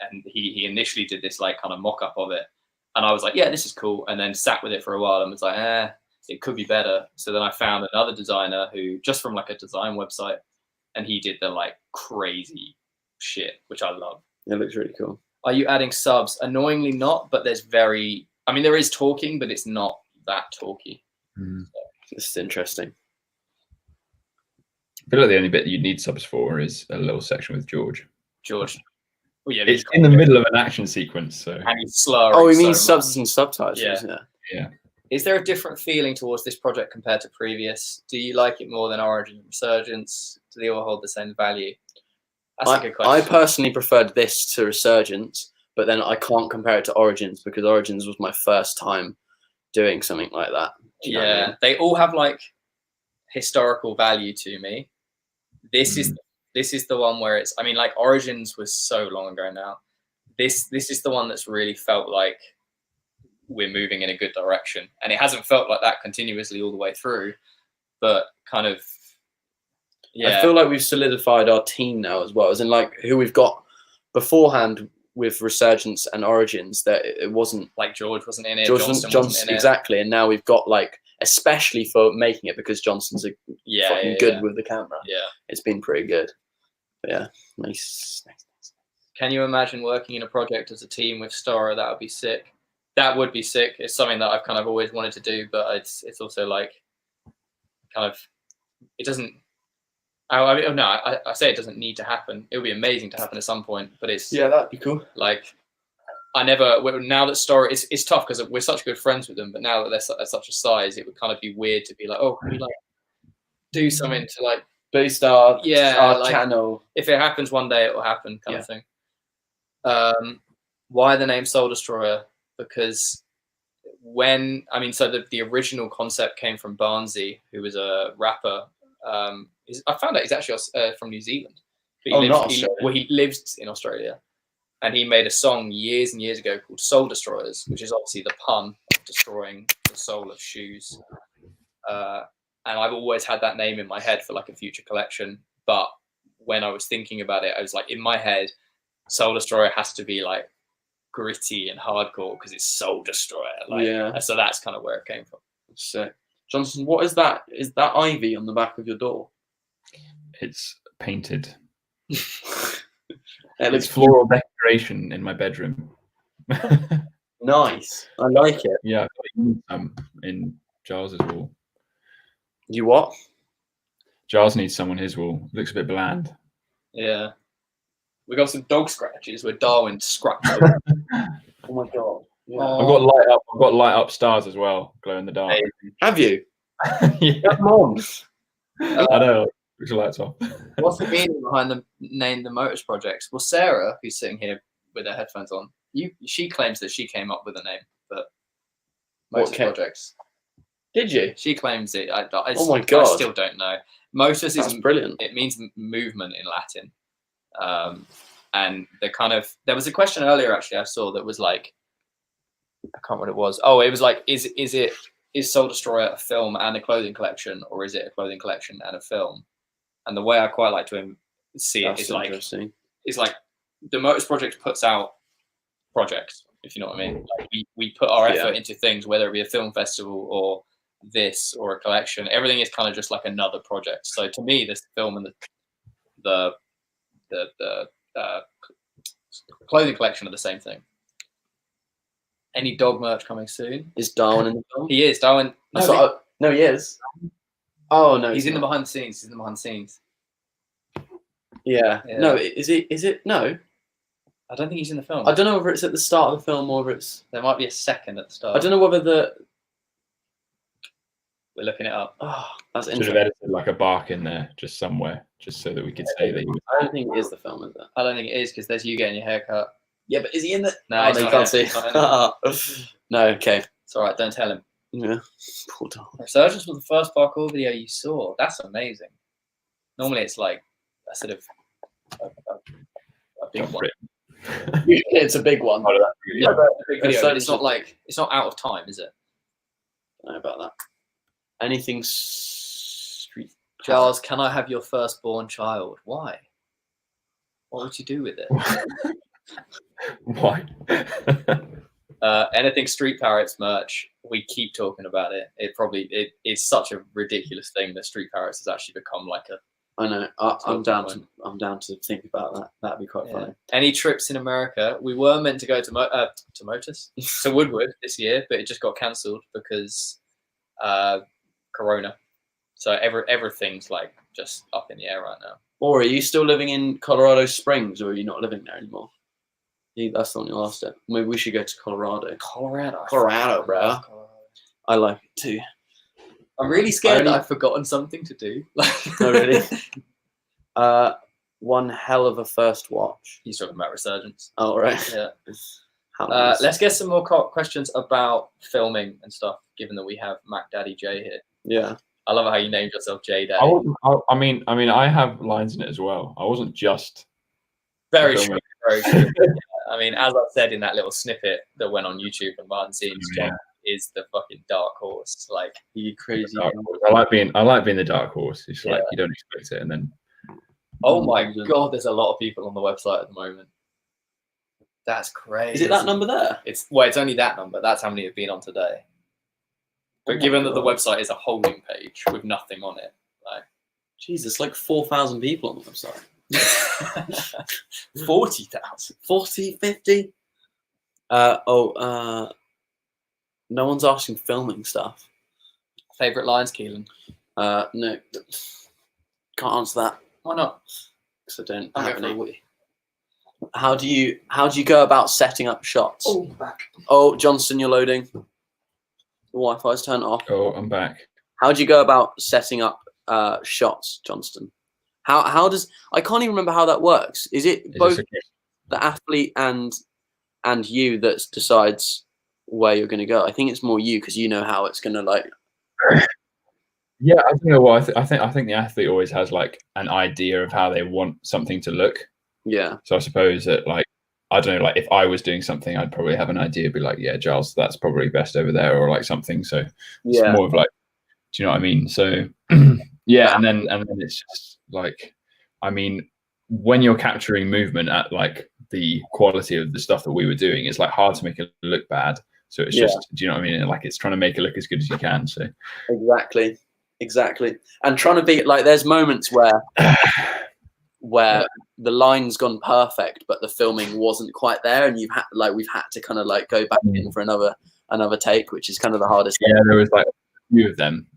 And he initially did this like kind of mock-up of it. And I was like, yeah, this is cool. And then sat with it for a while and was like, it could be better. So then I found another designer who just from like a design website, and he did the like crazy shit, which I love. It looks really cool. Are you adding subs? Annoyingly not, but there is talking, but it's not that talky. Mm. So. This is interesting. I feel like the only bit you need subs for is a little section with George. Well, yeah, it's in the middle of an action sequence, so. And he's slurring. Oh, you mean subs and subtitles? Yeah. Is there a different feeling towards this project compared to previous? Do you like it more than Origin and Resurgence? Do they all hold the same value? That's a good question. I personally preferred this to Resurgence, but then I can't compare it to Origins because Origins was my first time doing something like that. Yeah, I mean? They all have like historical value to me. This is the one where it's. I mean, like Origins was so long ago now. This is the one that's really felt like we're moving in a good direction, and it hasn't felt like that continuously all the way through, but kind of. Yeah. I feel like we've solidified our team now as well, as in like who we've got beforehand with Resurgence and Origins. That it wasn't like George wasn't in it. Johnson wasn't in it. Exactly, and now we've got like especially for making it, because Johnson's fucking good with the camera. Yeah. It's been pretty good. But yeah, nice. Can you imagine working in a project as a team with Stora? That would be sick. That would be sick. It's something that I've kind of always wanted to do, but it's also like kind of it doesn't. I mean, no, I say it doesn't need to happen. It would be amazing to happen at some point, but it's that'd be cool. like now that Stora, it's tough because we're such good friends with them, but now that they're at such a size, it would kind of be weird to be like, oh, can we like do something to like boost our like, channel? If it happens one day, it will happen, kind of thing. Why the name Soul Destroyer? Because the original concept came from Barnsey, who was a rapper. I found out he's actually from New Zealand. But he lives in Australia, and he made a song years and years ago called Soul Destroyers, which is obviously the pun of destroying the soul of shoes. And I've always had that name in my head for like a future collection. But when I was thinking about it, I was like, in my head, Soul Destroyer has to be like gritty and hardcore because it's Soul Destroyer. So that's kind of where it came from. Sick. Johnson, what is that? Is that ivy on the back of your door? It's painted. It's floral decoration in my bedroom. Nice. I like it. Yeah, in Giles's wall. You what? Giles needs some on his wall. Looks a bit bland. Yeah. We got some dog scratches where Darwin scratched. Oh my god. Yeah. I've got light up stars as well, glow in the dark. Have you? Yeah. Come on. I know. Which lights off. What's the meaning behind the name the Motors Projects? Well, Sarah, who's sitting here with her headphones on, she claims that she came up with the name, but Motors Projects. Did you? She claims it. Oh my god! I still don't know. Motors is brilliant. It means movement in Latin, and there was a question earlier actually I saw that was like, I can't remember what it was. Oh, it was like, is Soul Destroyer a film and a clothing collection, or is it a clothing collection and a film? And the way I quite like to see it is like the Motors Project puts out projects, if you know what I mean. Like we put our effort into things, whether it be a film festival or this or a collection. Everything is kind of just like another project. So to me, this film and the clothing collection are the same thing. Any dog merch coming soon? Is Darwin in the film? He is. Darwin. No, he is. Oh no, he's in the behind the scenes. He's in the behind the scenes. Yeah. No, is it? No. I don't think he's in the film. I don't know whether it's at the start of the film or whether it's. There might be a second at the start. I don't know whether We're looking it up. Oh, that's Should interesting. have edited like a bark in there, just somewhere, just so that we could say that he was. I don't think it is the film, is it? I don't think it is because there's you getting your hair cut. Yeah, but is he in the? No, you can't see. No, okay. It's all right. Don't tell him. Yeah. Poor dog. Resurgence was the first parkour video you saw. That's amazing. Normally it's like a sort of a big one. It's a big one. Yeah, a big video, but it's not out of time, is it? I don't know about that. Anything street. Charles, can I have your firstborn child? Why? What would you do with it? Why? Anything Street Parrots merch, we keep talking about it. It's such a ridiculous thing that Street Parrots has actually become like a. I know. I'm down to think about that. That'd be quite funny. Any trips in America? We were meant to go to Motus, to Woodward this year, but it just got cancelled because Corona. So everything's like just up in the air right now. Or are you still living in Colorado Springs, or are you not living there anymore? That's the one you asked it. Maybe we should go to Colorado. Colorado, bro. I like it too. I'm really scared that I've forgotten something to do. Oh, really? One hell of a first watch. He's talking about Resurgence. Oh, right. Yeah. Let's get some more questions about filming and stuff, given that we have Mac Daddy J here. Yeah. I love how you named yourself J Daddy. I mean, I have lines in it as well. I wasn't just very true. Very true. I mean, as I said in that little snippet that went on YouTube and Martin Scenes, John is the fucking dark horse. Like, you crazy. I like being the dark horse. It's like you don't expect it, and then. Oh my god! There's a lot of people on the website at the moment. That's crazy. Is it that number there? It's only that number. That's how many have been on today. But given that the website is a holding page with nothing on it, like Jesus, like 4,000 people on the website. 40,000. 40, 50? No one's asking filming stuff. Favorite lines, Keelan? No, can't answer that Why not? because I don't I'll have go any. for it. How do you go about setting up shots? Oh, back. Oh, Johnston, you're loading. The Wi-Fi's turned off. Oh, I'm back. How do you go about setting up shots, Johnston? How does I can't even remember how that works. Is it Is both this okay? the athlete and you that decides where you're going to go? I think it's more you because you know how it's going to like. Yeah, I don't know what I think the athlete always has like an idea of how they want something to look. Yeah. So I suppose that like I don't know, like if I was doing something, I'd probably have an idea, be like, yeah, Giles, that's probably best over there, or like something. So it's Yeah. more of like, do you know what I mean? So yeah, and then it's just like, I mean, when you're capturing movement at like the quality of the stuff that we were doing, it's like hard to make it look bad. So it's just, do you know what I mean? Like it's trying to make it look as good as you can. So Exactly. And trying to be like, there's moments where the line's gone perfect, but the filming wasn't quite there, and we've had to kind of like go back in for another take, which is kind of the hardest. Yeah, there was like a few of them.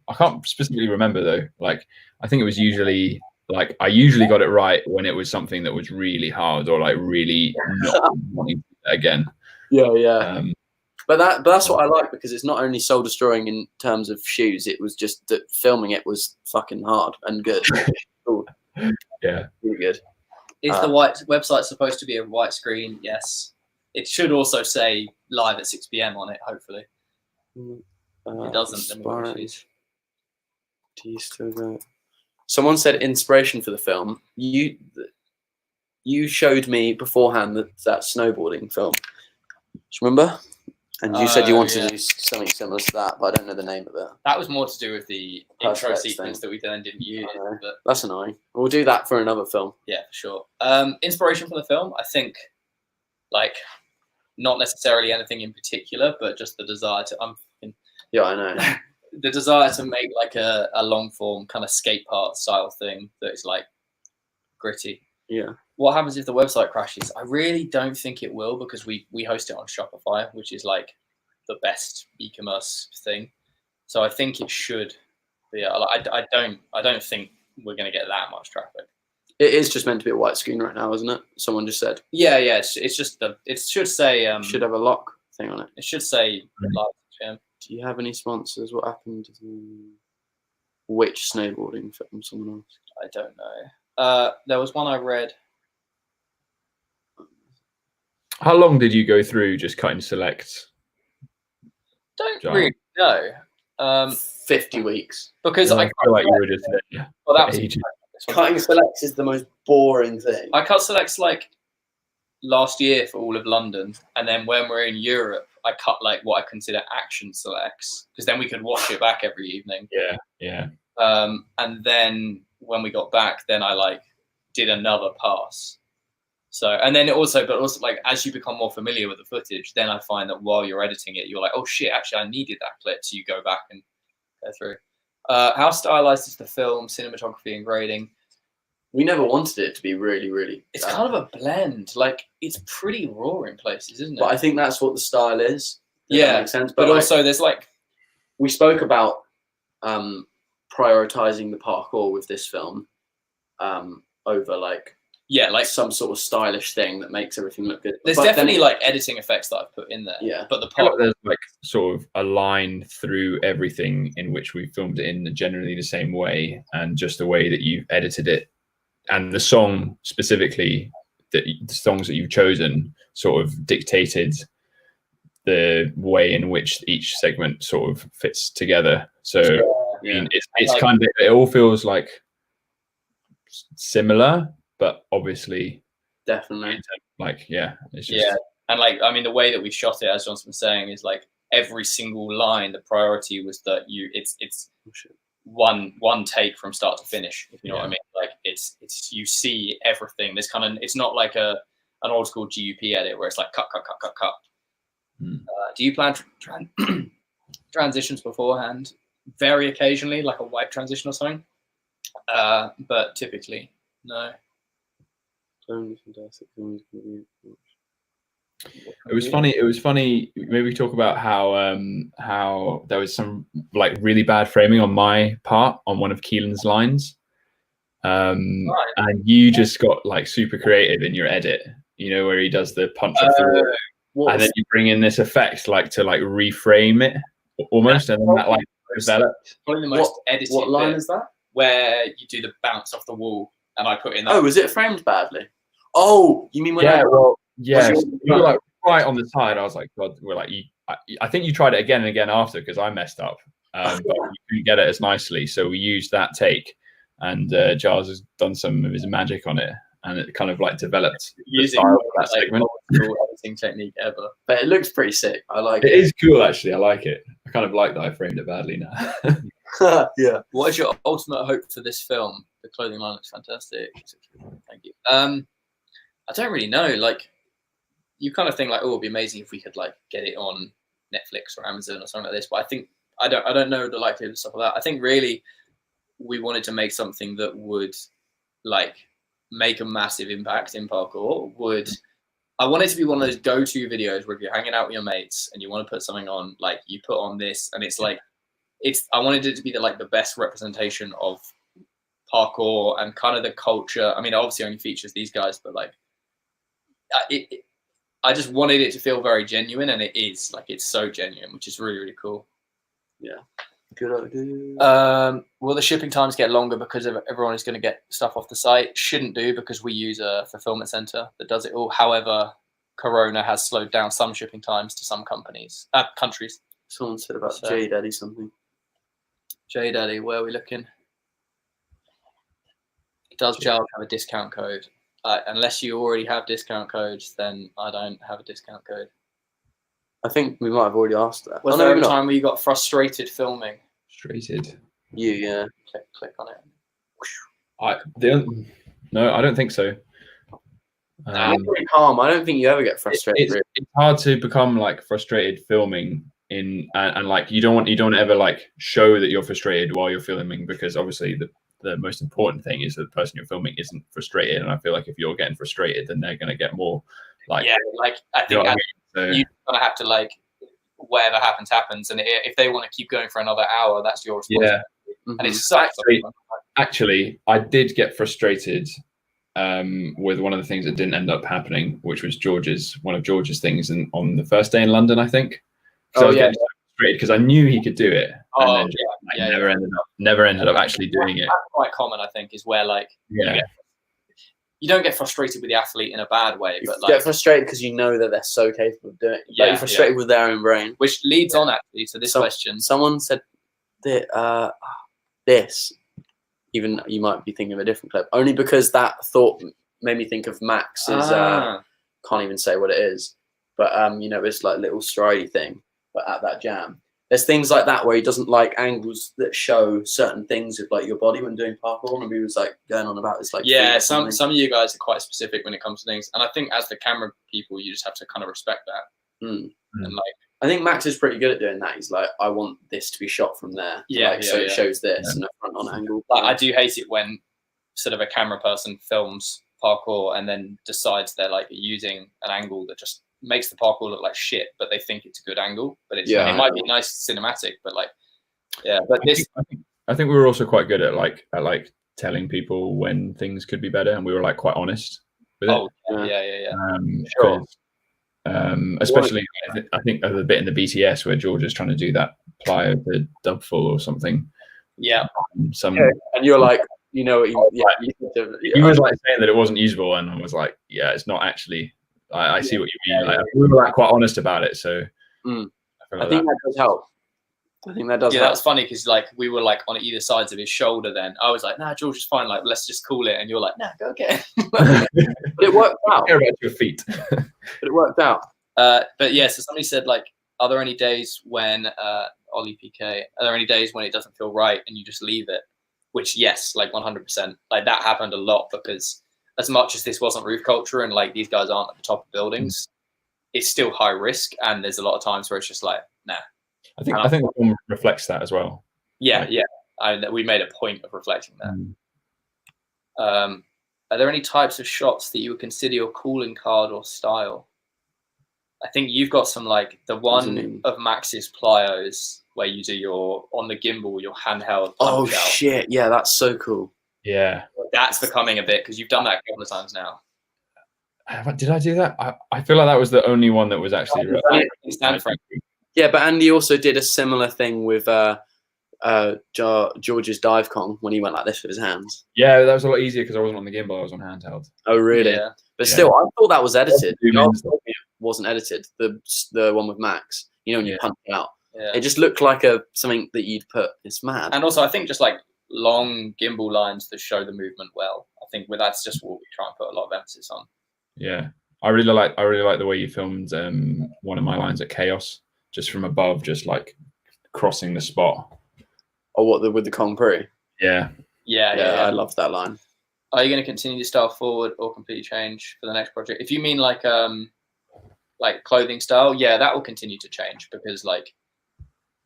I can't specifically remember though. Like I think it was usually like I usually got it right when it was something that was really hard or like really not wanting to do that again. Yeah. But that's what I like, because it's not only soul destroying in terms of shoes. It was just that filming it was fucking hard and good. Cool. Yeah, really good. Is the white website supposed to be a white screen? Yes. It should also say live at 6 p.m. on it, hopefully. It doesn't. Then we've got issues. Do you still go? Someone said inspiration for the film. You showed me beforehand that snowboarding film. Do you remember? And you said you wanted to do something similar to that, but I don't know the name of it. That was more to do with the intro Perfect sequence thing. that we then didn't use. But That's annoying. We'll do that for another film. yeah, for sure. Inspiration from the film, I think, like, not necessarily anything in particular, but just the desire to. Yeah, I know. The desire to make like a long form kind of skate park style thing that is like gritty. Yeah. What happens if the website crashes? I really don't think it will, because we host it on Shopify, which is like the best e-commerce thing. So I think it should. But yeah, I don't think we're going to get that much traffic. It is just meant to be a white screen right now, isn't it? Someone just said. Yeah. It's just it should say should have a lock thing on it. It should say live. Yeah. Do you have any sponsors? What happened to which snowboarding film? Someone else. I don't know. There was one I read. How long did you go through just cutting select? Don't really know. 50 weeks. Because I feel like you were just there. Well, that was ages. Cutting selects is the most boring thing. I cut selects like last year for all of London, and then when we're in Europe, I cut like what I consider action selects, because then we could watch it back every evening. Yeah. And then when we got back, then I like did another pass. So, and then but also like as you become more familiar with the footage, then I find that while you're editing it, you're like, oh shit, actually I needed that clip. So you go back and go through. How stylized is the film, cinematography and grading? We never wanted it to be really, really. It's kind of a blend. Like it's pretty raw in places, isn't it? But I think that's what the style is. Does Yeah, that make sense. but like, also there's like we spoke about prioritizing the parkour with this film over like some sort of stylish thing that makes everything look good. There's but definitely like editing effects that I've put in there. Yeah, but the I feel part like there's like sort of a line through everything in which we filmed it in generally the same way, and just the way that you've edited it, and the song specifically, the songs that you've chosen sort of dictated the way in which each segment sort of fits together. So I mean, it's like, kind of, it all feels like similar, but obviously definitely like it's just, and like I mean the way that we shot it, as Johnson was saying, is like every single line, the priority was that it's one take from start to finish, if you know what I mean. Like it's you see everything. This kind of, it's not like an old school GUP edit where it's like cut. Do you plan transitions beforehand, very occasionally, like a white transition or something. But typically, no. It was funny. It was funny. Maybe we talk about how there was some like really bad framing on my part on one of Keelan's lines, and you just got like super creative in your edit. You know, where he does the punch off the wall, and then you bring in this effect like to like reframe it almost, and then that like developed. Probably the most edited. What line bit, is that? Where you do the bounce off the wall, and I put in. That. Oh, was it framed badly? Oh, you mean when? Yeah, you were like right on the side. I was like, God, we're like, I think you tried it again and again after because I messed up, but you couldn't get it as nicely. So we used that take, and Giles has done some of his magic on it, and it kind of like developed using that segment. Editing technique ever. But it looks pretty sick. I like it. It is cool, actually. I like it. I kind of like that I framed it badly now. Yeah. What is your ultimate hope for this film? The clothing line looks fantastic. Thank you. I don't really know. Like, you kind of think like, oh, it'd be amazing if we could like get it on Netflix or Amazon or something like this. But I think I don't know the likelihood of stuff like that. I think really we wanted to make something that would like make a massive impact in parkour. I want it to be one of those go-to videos where if you're hanging out with your mates and you want to put something on, like you put on this, and it's like I wanted it to be the best representation of parkour and kind of the culture. I mean, it obviously only features these guys, but like I just wanted it to feel very genuine, and it is. Like, it's so genuine, which is really, really cool. Yeah. Good idea. Will the shipping times get longer because everyone is going to get stuff off the site? Shouldn't do, because we use a fulfillment center that does it all. However, Corona has slowed down some shipping times to some countries. Someone said about J Daddy something. J Daddy, where are we looking? Does Giles have a discount code? Unless you already have discount codes, then I don't have a discount code. I think we might have already asked that. Was there a time where you got frustrated filming? Frustrated. Yeah. Click on it. No, I don't think so. I'm pretty calm. I don't think you ever get frustrated. It's hard to become like frustrated filming and like you don't want to ever like show that you're frustrated while you're filming, because obviously the most important thing is that the person you're filming isn't frustrated. And I feel like if you're getting frustrated, then they're going to get more like, yeah, like I think you're going to have to like, whatever happens. And if they want to keep going for another hour, that's your responsibility. Yeah. And it's actually, I did get frustrated with one of the things that didn't end up happening, which was one of George's things on the first day in London, I think. So I was getting frustrated because I knew he could do it, and then never ended up actually doing it. That's quite common, I think, is where like you don't get frustrated with the athlete in a bad way, but like get frustrated because you know that they're so capable of doing it. Yeah, you're frustrated with their own brain. Which leads on actually to this question. Someone said that this, even you might be thinking of a different clip, only because that thought made me think of Max's. Can't even say what it is, but it's like little stridey thing. But at that jam, there's things like that where he doesn't like angles that show certain things of like your body when doing parkour, and he was like going on about this like some of you guys are quite specific when it comes to things, and I think as the camera people you just have to kind of respect that. And like I think Max is pretty good at doing that. He's like, I want this to be shot from there, so it shows this and a front on angle. Like, I do hate it when sort of a camera person films parkour and then decides they're like using an angle that just makes the parkour look like shit, but they think it's a good angle, but it might be nice cinematic, but like but I think we were also quite good at like telling people when things could be better, and we were like quite honest with it. Sure. Especially I think the bit in the BTS where George is trying to do that ply of the dub full or something. And you're like, he was like saying that it wasn't usable, and I was like, it's not actually. I see what you mean. We were like quite honest about it, so I think that does help. I think that does. Yeah, that's funny because like we were like on either sides of his shoulder. Then I was like, "Nah, George is fine. Like, let's just call it." And you're like, "Nah, go get it." But it worked out. Care about your feet. But it worked out. But yeah, so somebody said like, "Are there any days when Ollie PK? Are there any days when it doesn't feel right and you just leave it?" Which yes, like 100%. Like that happened a lot because as much as this wasn't roof culture and like these guys aren't at the top of buildings, it's still high risk, and there's a lot of times where it's just like, nah. I think the film reflects that as well. Yeah, we made a point of reflecting that. Are there any types of shots that you would consider your calling card or style? I think you've got some, like the one of Max's plyos where you do your on the gimbal, your handheld. Oh shit! Yeah, that's so cool. Yeah, that's becoming a bit because you've done that a couple of times now. Did I do that? I feel like that was the only one that was actually. Yeah, but Andy also did a similar thing with George's dive Kong when he went like this with his hands. Yeah, that was a lot easier because I wasn't on the gimbal; I was on handheld. Oh, really? Yeah. But still, I thought that was edited. It wasn't edited. The one with Max, you know, when you punch it out, it just looked like something that you'd put. It's mad. And also, I think just like long gimbal lines that show the movement well. I think that's just what we try and put a lot of emphasis on. Yeah, I really like the way you filmed one of my lines at Chaos, just from above, just like crossing the spot. Oh, what with the Kong Pre? Yeah. I love that line. Are you going to continue to style forward or completely change for the next project? If you mean like clothing style, yeah, that will continue to change because like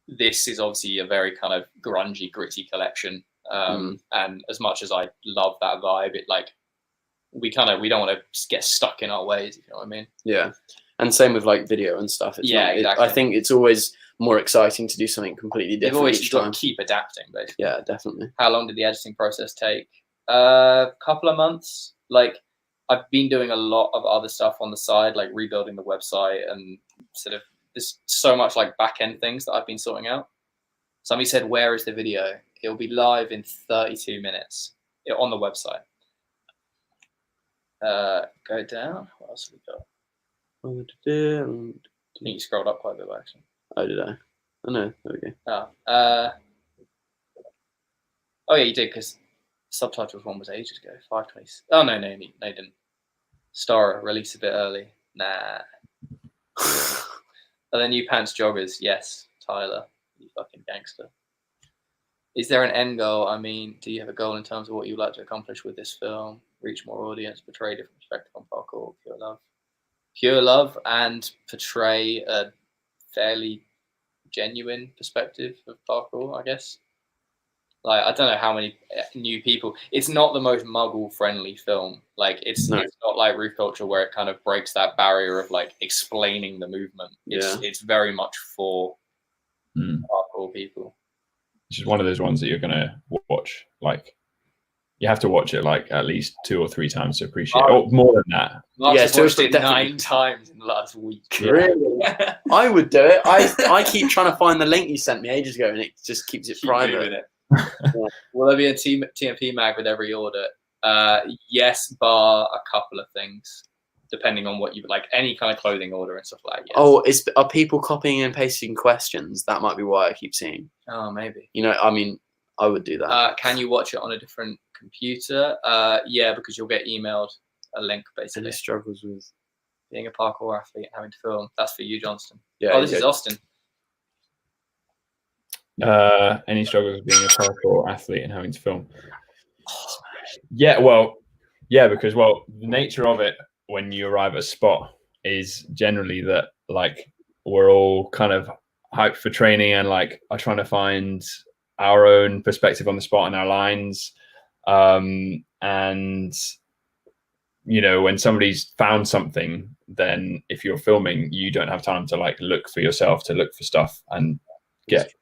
this is obviously a very kind of grungy, gritty collection. And as much as I love that vibe, it like we don't want to get stuck in our ways, if you know what I mean. Yeah, and same with like video and stuff. Exactly. I think it's always more exciting to do something completely different. You've always got to keep adapting, basically. Yeah, definitely. How long did the editing process take? A couple of months. Like I've been doing a lot of other stuff on the side, like rebuilding the website and sort of there's so much like back end things that I've been sorting out. Somebody said, "Where is the video?" It'll be live in 32 minutes on the website. Go down. What else have we got? I think you scrolled up quite a bit, actually. Oh, did I? Oh, no. There we go. Oh, yeah, you did, because subtitles one was ages ago. 520. Oh, no, you didn't. Star released a bit early. Nah. Are there new pants joggers? Yes, Tyler. You fucking gangster. Is there an end goal? I mean, do you have a goal in terms of what you'd like to accomplish with this film? Reach more audience, portray a different perspective on parkour, pure love, and portray a fairly genuine perspective of parkour, I guess. Like, I don't know how many new people. It's not the most muggle-friendly film. Like, it's not like Roof Culture where it kind of breaks that barrier of like explaining the movement. It's very much for parkour people. It's just one of those ones that you're gonna watch. Like, you have to watch it like at least 2 or 3 times to appreciate it. Or more than that. Mark's watched it 9 times in the last week. Really? I would do it. I keep trying to find the link you sent me ages ago, and it just keeps it private. Will there be a TMP mag with every order? Yes, bar a couple of things, depending on what you like. Any kind of clothing order and stuff like that. Yes. Oh, are people copying and pasting questions? That might be why I keep seeing. Oh, maybe. You know, I mean, I would do that. Can you watch it on a different computer? Yeah, because you'll get emailed a link basically. Any struggles with being a parkour athlete and having to film? That's for you, Johnston. Yeah. Oh, this is Austin. Any struggles with being a parkour athlete and having to film? Yeah, because the nature of it when you arrive at a spot is generally that like we're all kind of hyped for training and like are trying to find our own perspective on the spot and our lines. And you know, when somebody's found something, then if you're filming, you don't have time to like look for yourself, to look for stuff and get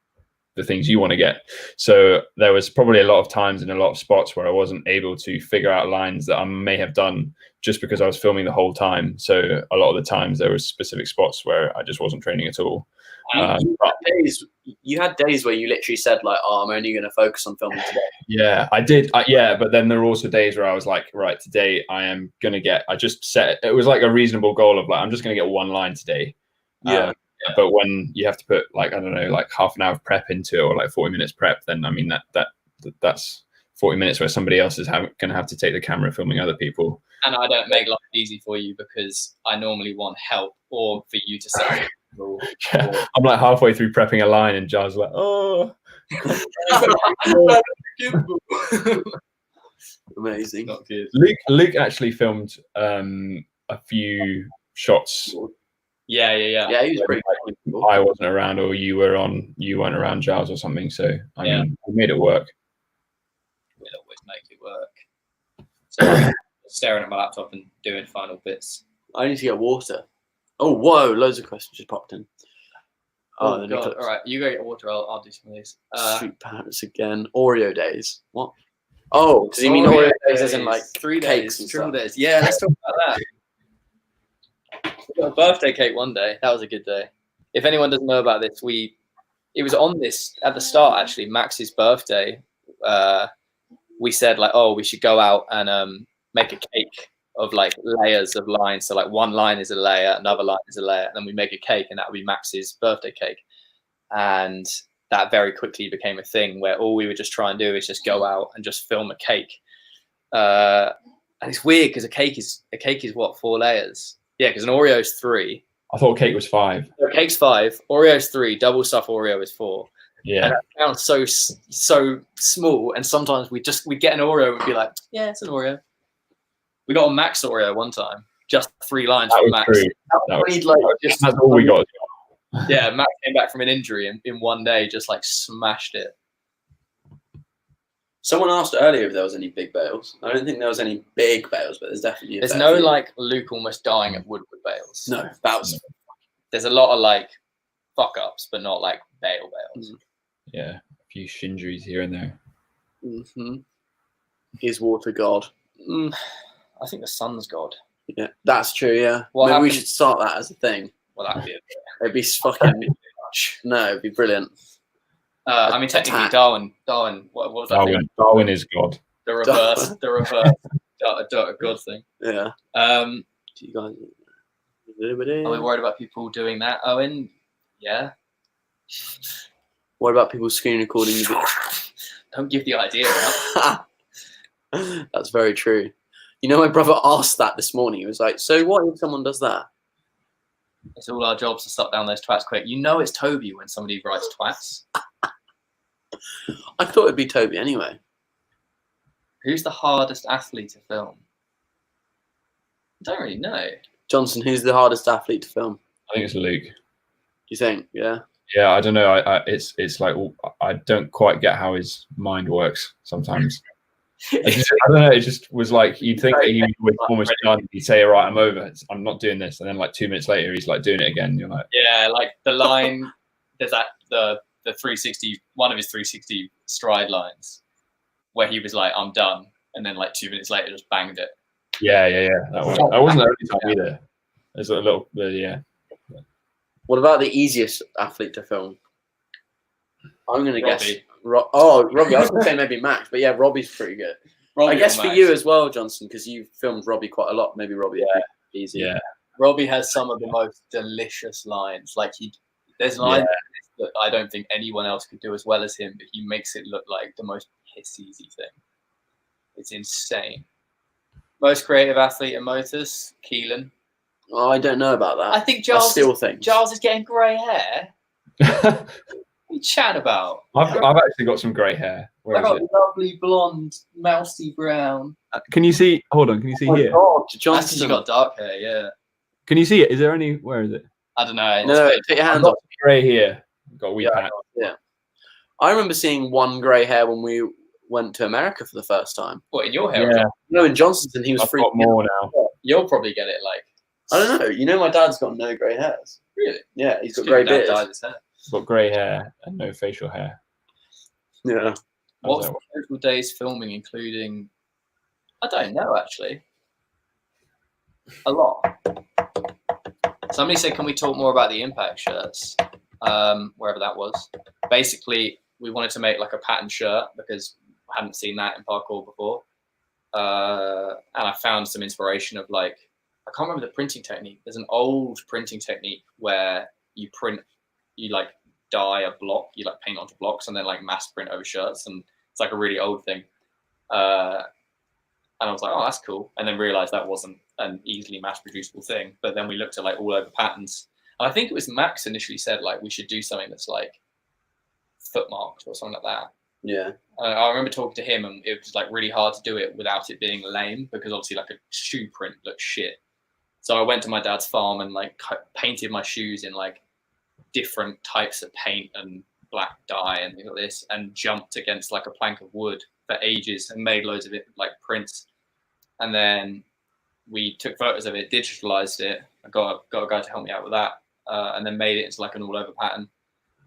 the things you want to get. So there was probably a lot of times in a lot of spots where I wasn't able to figure out lines that I may have done just because I was filming the whole time. So a lot of the times there was specific spots where I just wasn't training at all. You had days where you literally said like, "Oh, I'm only going to focus on filming today." Yeah, I did. But then there were also days where I was like, right, today I am going to get. I just set it was like a reasonable goal of like, I'm just going to get 1 line today. Yeah. But when you have to put like, I don't know, like half an hour of prep into it or like 40 minutes prep, then I mean that's 40 minutes where somebody else is going to have to take the camera filming other people. And I don't make life easy for you because I normally want help or for you to say. Yeah, I'm like halfway through prepping a line and John's like, oh. Amazing. Not good. Luke actually filmed a few shots Yeah. Yeah, he was pretty cool. I wasn't around, or you weren't around, Giles, or something. So I mean, we made it work. We'll always make it work. So staring at my laptop and doing final bits. I need to get water. Oh, whoa! Loads of questions just popped in. Oh god! All right, you go get water. I'll do some of these. Sweet parents again. Oreo days. What? Oh, does he mean Oreo days as in like 3 cakes days, and triple stuff? days? Yeah, let's talk about that. We got a birthday cake one day. That was a good day. If anyone doesn't know about this, it was on this at the start actually. Max's birthday. We said like, oh, we should go out and make a cake of like layers of lines. So like one line is a layer, another line is a layer, and then we make a cake, and that would be Max's birthday cake. And that very quickly became a thing where all we would just try and do is just go out and just film a cake. And it's weird because a cake is what, 4 layers? Yeah, because an Oreo is 3. I thought cake was 5. So cake's 5, Oreo's 3, double stuff Oreo is 4. Yeah, and that sounds so small. And sometimes we get an Oreo and we'd be like, yeah, it's an Oreo. We got a Max Oreo one time, just 3 lines that from was Max. true. That's all we got. Yeah, Max came back from an injury and in one day just like smashed it. Someone asked earlier if there was any big bales. I don't think there was any big bales, but there's definitely. There's no like Luke almost dying at Woodward bales. No, that was. There's a lot of like fuck ups, but not like bales. Yeah, a few shinjuries here and there. Mm-hmm. Is water God? I think the sun's God. Yeah, that's true. Yeah, maybe we should start that as a thing. Well, that'd be it. It'd be fucking. No, it'd be brilliant. I mean, technically, Darwin. What was that? Darwin is God. The reverse God thing. Yeah. Do you guys? Are we worried about people doing that, Owen? Yeah. What about people screen recording? Don't give the idea out. That's very true. You know, my brother asked that this morning. He was like, "So, what if someone does that?" It's all our jobs to stop down those twats quick. You know it's Toby when somebody writes twats. I thought it'd be Toby anyway. Who's the hardest athlete to film? I don't really know. Johnson, who's the hardest athlete to film? I think it's Luke. You think? Yeah. Yeah, I don't know. It's like I don't quite get how his mind works sometimes. I don't know. It just was like you'd think that he was almost done. He'd say, "All right, I'm over. I'm not doing this," and then like 2 minutes later, he's like doing it again. You're like, yeah, like the line. There's that the 360, one of his 360 stride lines, where he was like, "I'm done," and then like 2 minutes later, just banged it. Yeah. That wasn't the only time either. There's a little, yeah. What about the easiest athlete to film? I'm gonna guess. Robbie. I was gonna say maybe Max, but yeah, Robbie's pretty good. I guess for you as well, Johnson, because you've filmed Robbie quite a lot. Maybe Robbie, easy. Yeah. Robbie has some of the most delicious lines. Like there's lines that I don't think anyone else could do as well as him, but he makes it look like the most piss easy thing. It's insane. Most creative athlete in motors, Keelan. Oh, I don't know about that. I think Giles. Things. Giles is getting grey hair. What are you chatting about? I've actually got some grey hair. I've got lovely blonde, mousy brown. Can you see? Hold on. Can you see here? Johnson, you got dark hair. Yeah. Can you see it? Is there any? Where is it? I don't know. No, put your hands up. Grey here. Got a wee patch. Yeah. I remember seeing one grey hair when we went to America for the first time. What, in your hair? Yeah. No, in Johnson's, and he was I've got more now. You'll probably get it like. I don't know. You know, my dad's got no grey hairs. Really? Yeah, he's got grey beard. He's got grey hair and no facial hair. Yeah. What's the total days filming, including? I don't know actually. A lot. Somebody said, "Can we talk more about the impact shirts?" Wherever that was. Basically, we wanted to make like a pattern shirt because I hadn't seen that in parkour before, and I found some inspiration of like. I can't remember the printing technique. There's an old printing technique where you like dye a block, you like paint onto blocks and then like mass print over shirts. And it's like a really old thing. And I was like, oh, that's cool. And then realized that wasn't an easily mass producible thing. But then we looked at like all over patterns. And I think it was Max initially said like, we should do something that's like foot marks or something like that. Yeah. I remember talking to him and it was like really hard to do it without it being lame because obviously like a shoe print looks shit. So I went to my dad's farm and like painted my shoes in like different types of paint and black dye and things like this, and jumped against like a plank of wood for ages and made loads of it like prints. And then we took photos of it, digitalized it. I got a guy to help me out with that, and then made it into like an all over pattern.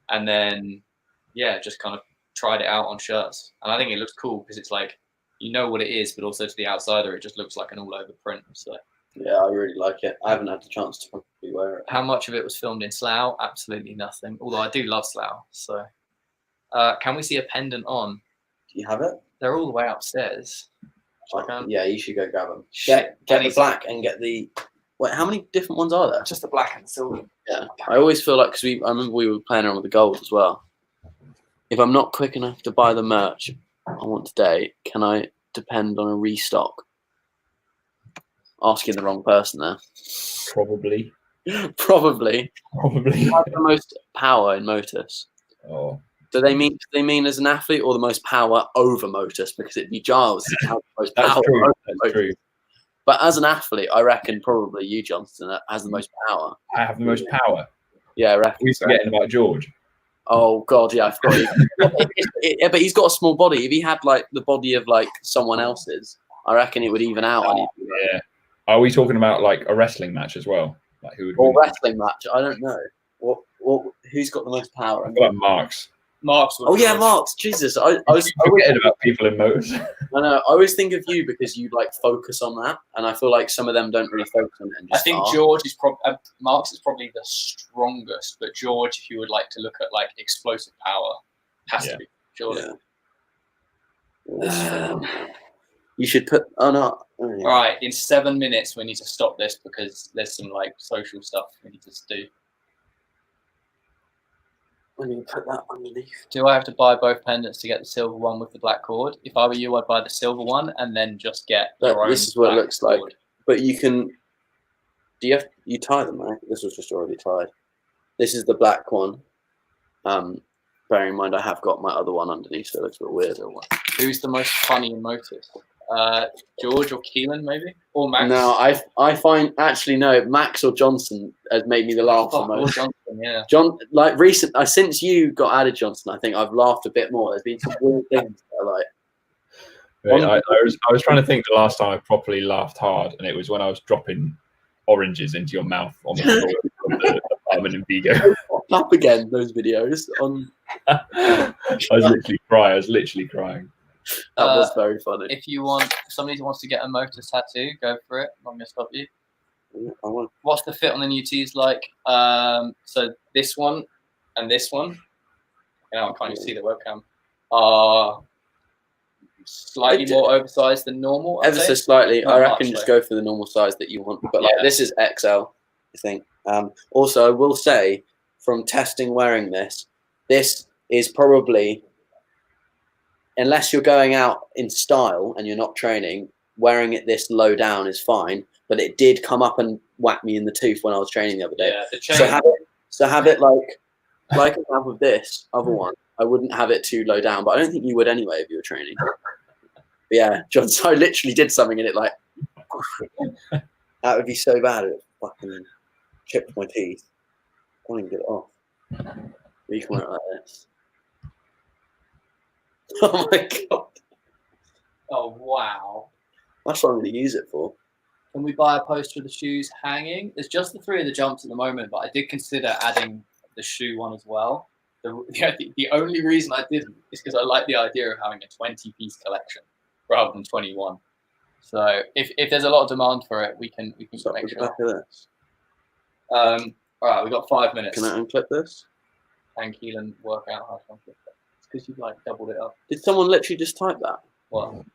And then yeah, just kind of tried it out on shirts, and I think it looks cool because it's like, you know what it is, but also to the outsider it just looks like an all over print. So yeah, I really like it. I haven't had the chance to probably wear it. how much of it was filmed in Slough? Absolutely nothing, although I do love Slough. So can we see a pendant on? Do you have it? They're all the way upstairs. Yeah, you should go grab them. Shit, Get the black and get the. Wait, how many different ones are there? just the black and the silver. Yeah, I always feel like, because I remember we were playing around with the gold as well. If I'm not quick enough to buy the merch I want today, can I depend on a restock? Asking the wrong person there. Probably. Probably. Probably. Who has the most power in Motus? Oh, Do they mean as an athlete, or the most power over Motus? Because it'd be Giles who has the most that's power true. over That's Motus. true. But as an athlete, I reckon probably you, Johnston, has the most power. I have the most power. Yeah, I reckon. We're so. forgetting about George. Oh God, yeah, I forgot. Yeah, but he's got a small body. If he had like the body of like someone else's, I reckon it would even out. On Yeah. Are we talking about like a wrestling match as well? Like who would or win? wrestling match? I don't know. What? Who's got the most power? I feel like Mark's. Mark's. Oh yeah, Marks. Jesus, I was Forgetting about people in motors. I know. I always think of you because you like focus on that, and I feel like some of them don't really focus on it. And I just think are. George is Mark's is probably the strongest, but George, if you would like to look at like explosive power, has to be Jordan. Yeah. You should put. Oh no. Oh, yeah. All right, in 7 minutes we need to stop this because there's some like social stuff we need to do. I need to put that underneath. Do I have to buy both pendants to get the silver one with the black cord? If I were you, I'd buy the silver one and then just get your own. This is what it black looks like. cord. But you can. Do you tie them, right? This was just already tied. This is the black one. Bearing in mind I have got my other one underneath, so it looks a bit weird. Who's the most funny in Motus? George or Keelan, maybe, or Max? No, I find actually no, Max or Johnson has made me the laugh the or most. Johnson, yeah. John, like since you got added, Johnson, I think I've laughed a bit more. There's been some weird things that are like. Wait, I was trying to think the last time I properly laughed hard, and it was when I was dropping oranges into your mouth on the floor of the apartment in Vigo. Up again those videos on. I was literally crying. That was very funny. If you want, somebody who wants to get a Motus tattoo, go for it. I'm not gonna stop you. I want. What's the fit on the new tees like? So this one and this one. You know, I can't even see the webcam. Are slightly more oversized than normal. Ever so slightly. Not I reckon much, just though. go for the normal size that you want. But like Yeah. this is XL, I think. Also, I will say from testing wearing this is probably, unless you're going out in style and you're not training, wearing it this low down is fine. But it did come up and whack me in the tooth when I was training the other day. Yeah, the chain. So have it like I have with this other one. I wouldn't have it too low down, but I don't think you would anyway if you were training. But yeah, John, so I literally did something in it like that would be so bad. It fucking chipped my teeth. I can't even get it off. But you can wear it like this. Oh my god. Oh wow. That's what I'm going to use it for. Can we buy a poster of the shoes hanging? There's just the 3 of the jumps at the moment, but I did consider adding the shoe one as well. The only reason I didn't is because I like the idea of having a 20-piece collection rather than 21. So if there's a lot of demand for it, we can So make the sure. back of this. All right, we've got 5 minutes. Can I unclip this? And Keelan work out how to unclip it. It's because you've like doubled it up. Did someone literally just type that? Well,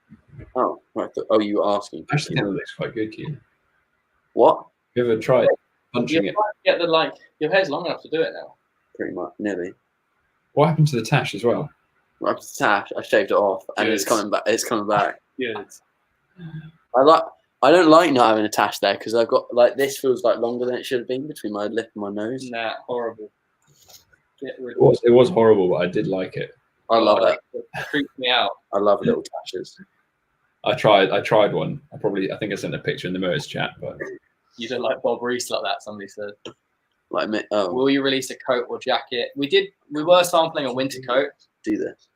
Oh, right. Oh, you were asking. Actually, that looks quite good, Keelan. What? You ever tried punching it? get the like. Your hair's long enough to do it now. Pretty much, nearly. What happened to the tash as well? Right, the tash, I shaved it off, and it's Good. coming back. It's coming back. Good. I don't like not having a tash there because I've got like this feels like longer than it should have been between my lip and my nose. Nah, horrible. Get rid It was horrible, but I did like it. I love it. It freaks me out. I love little tashes. I tried one. I think I sent a picture in the Motors chat, but You look like Bob Reese like that. Somebody said. Like me. Oh, Will you release a coat or jacket? We were sampling a winter coat. do this.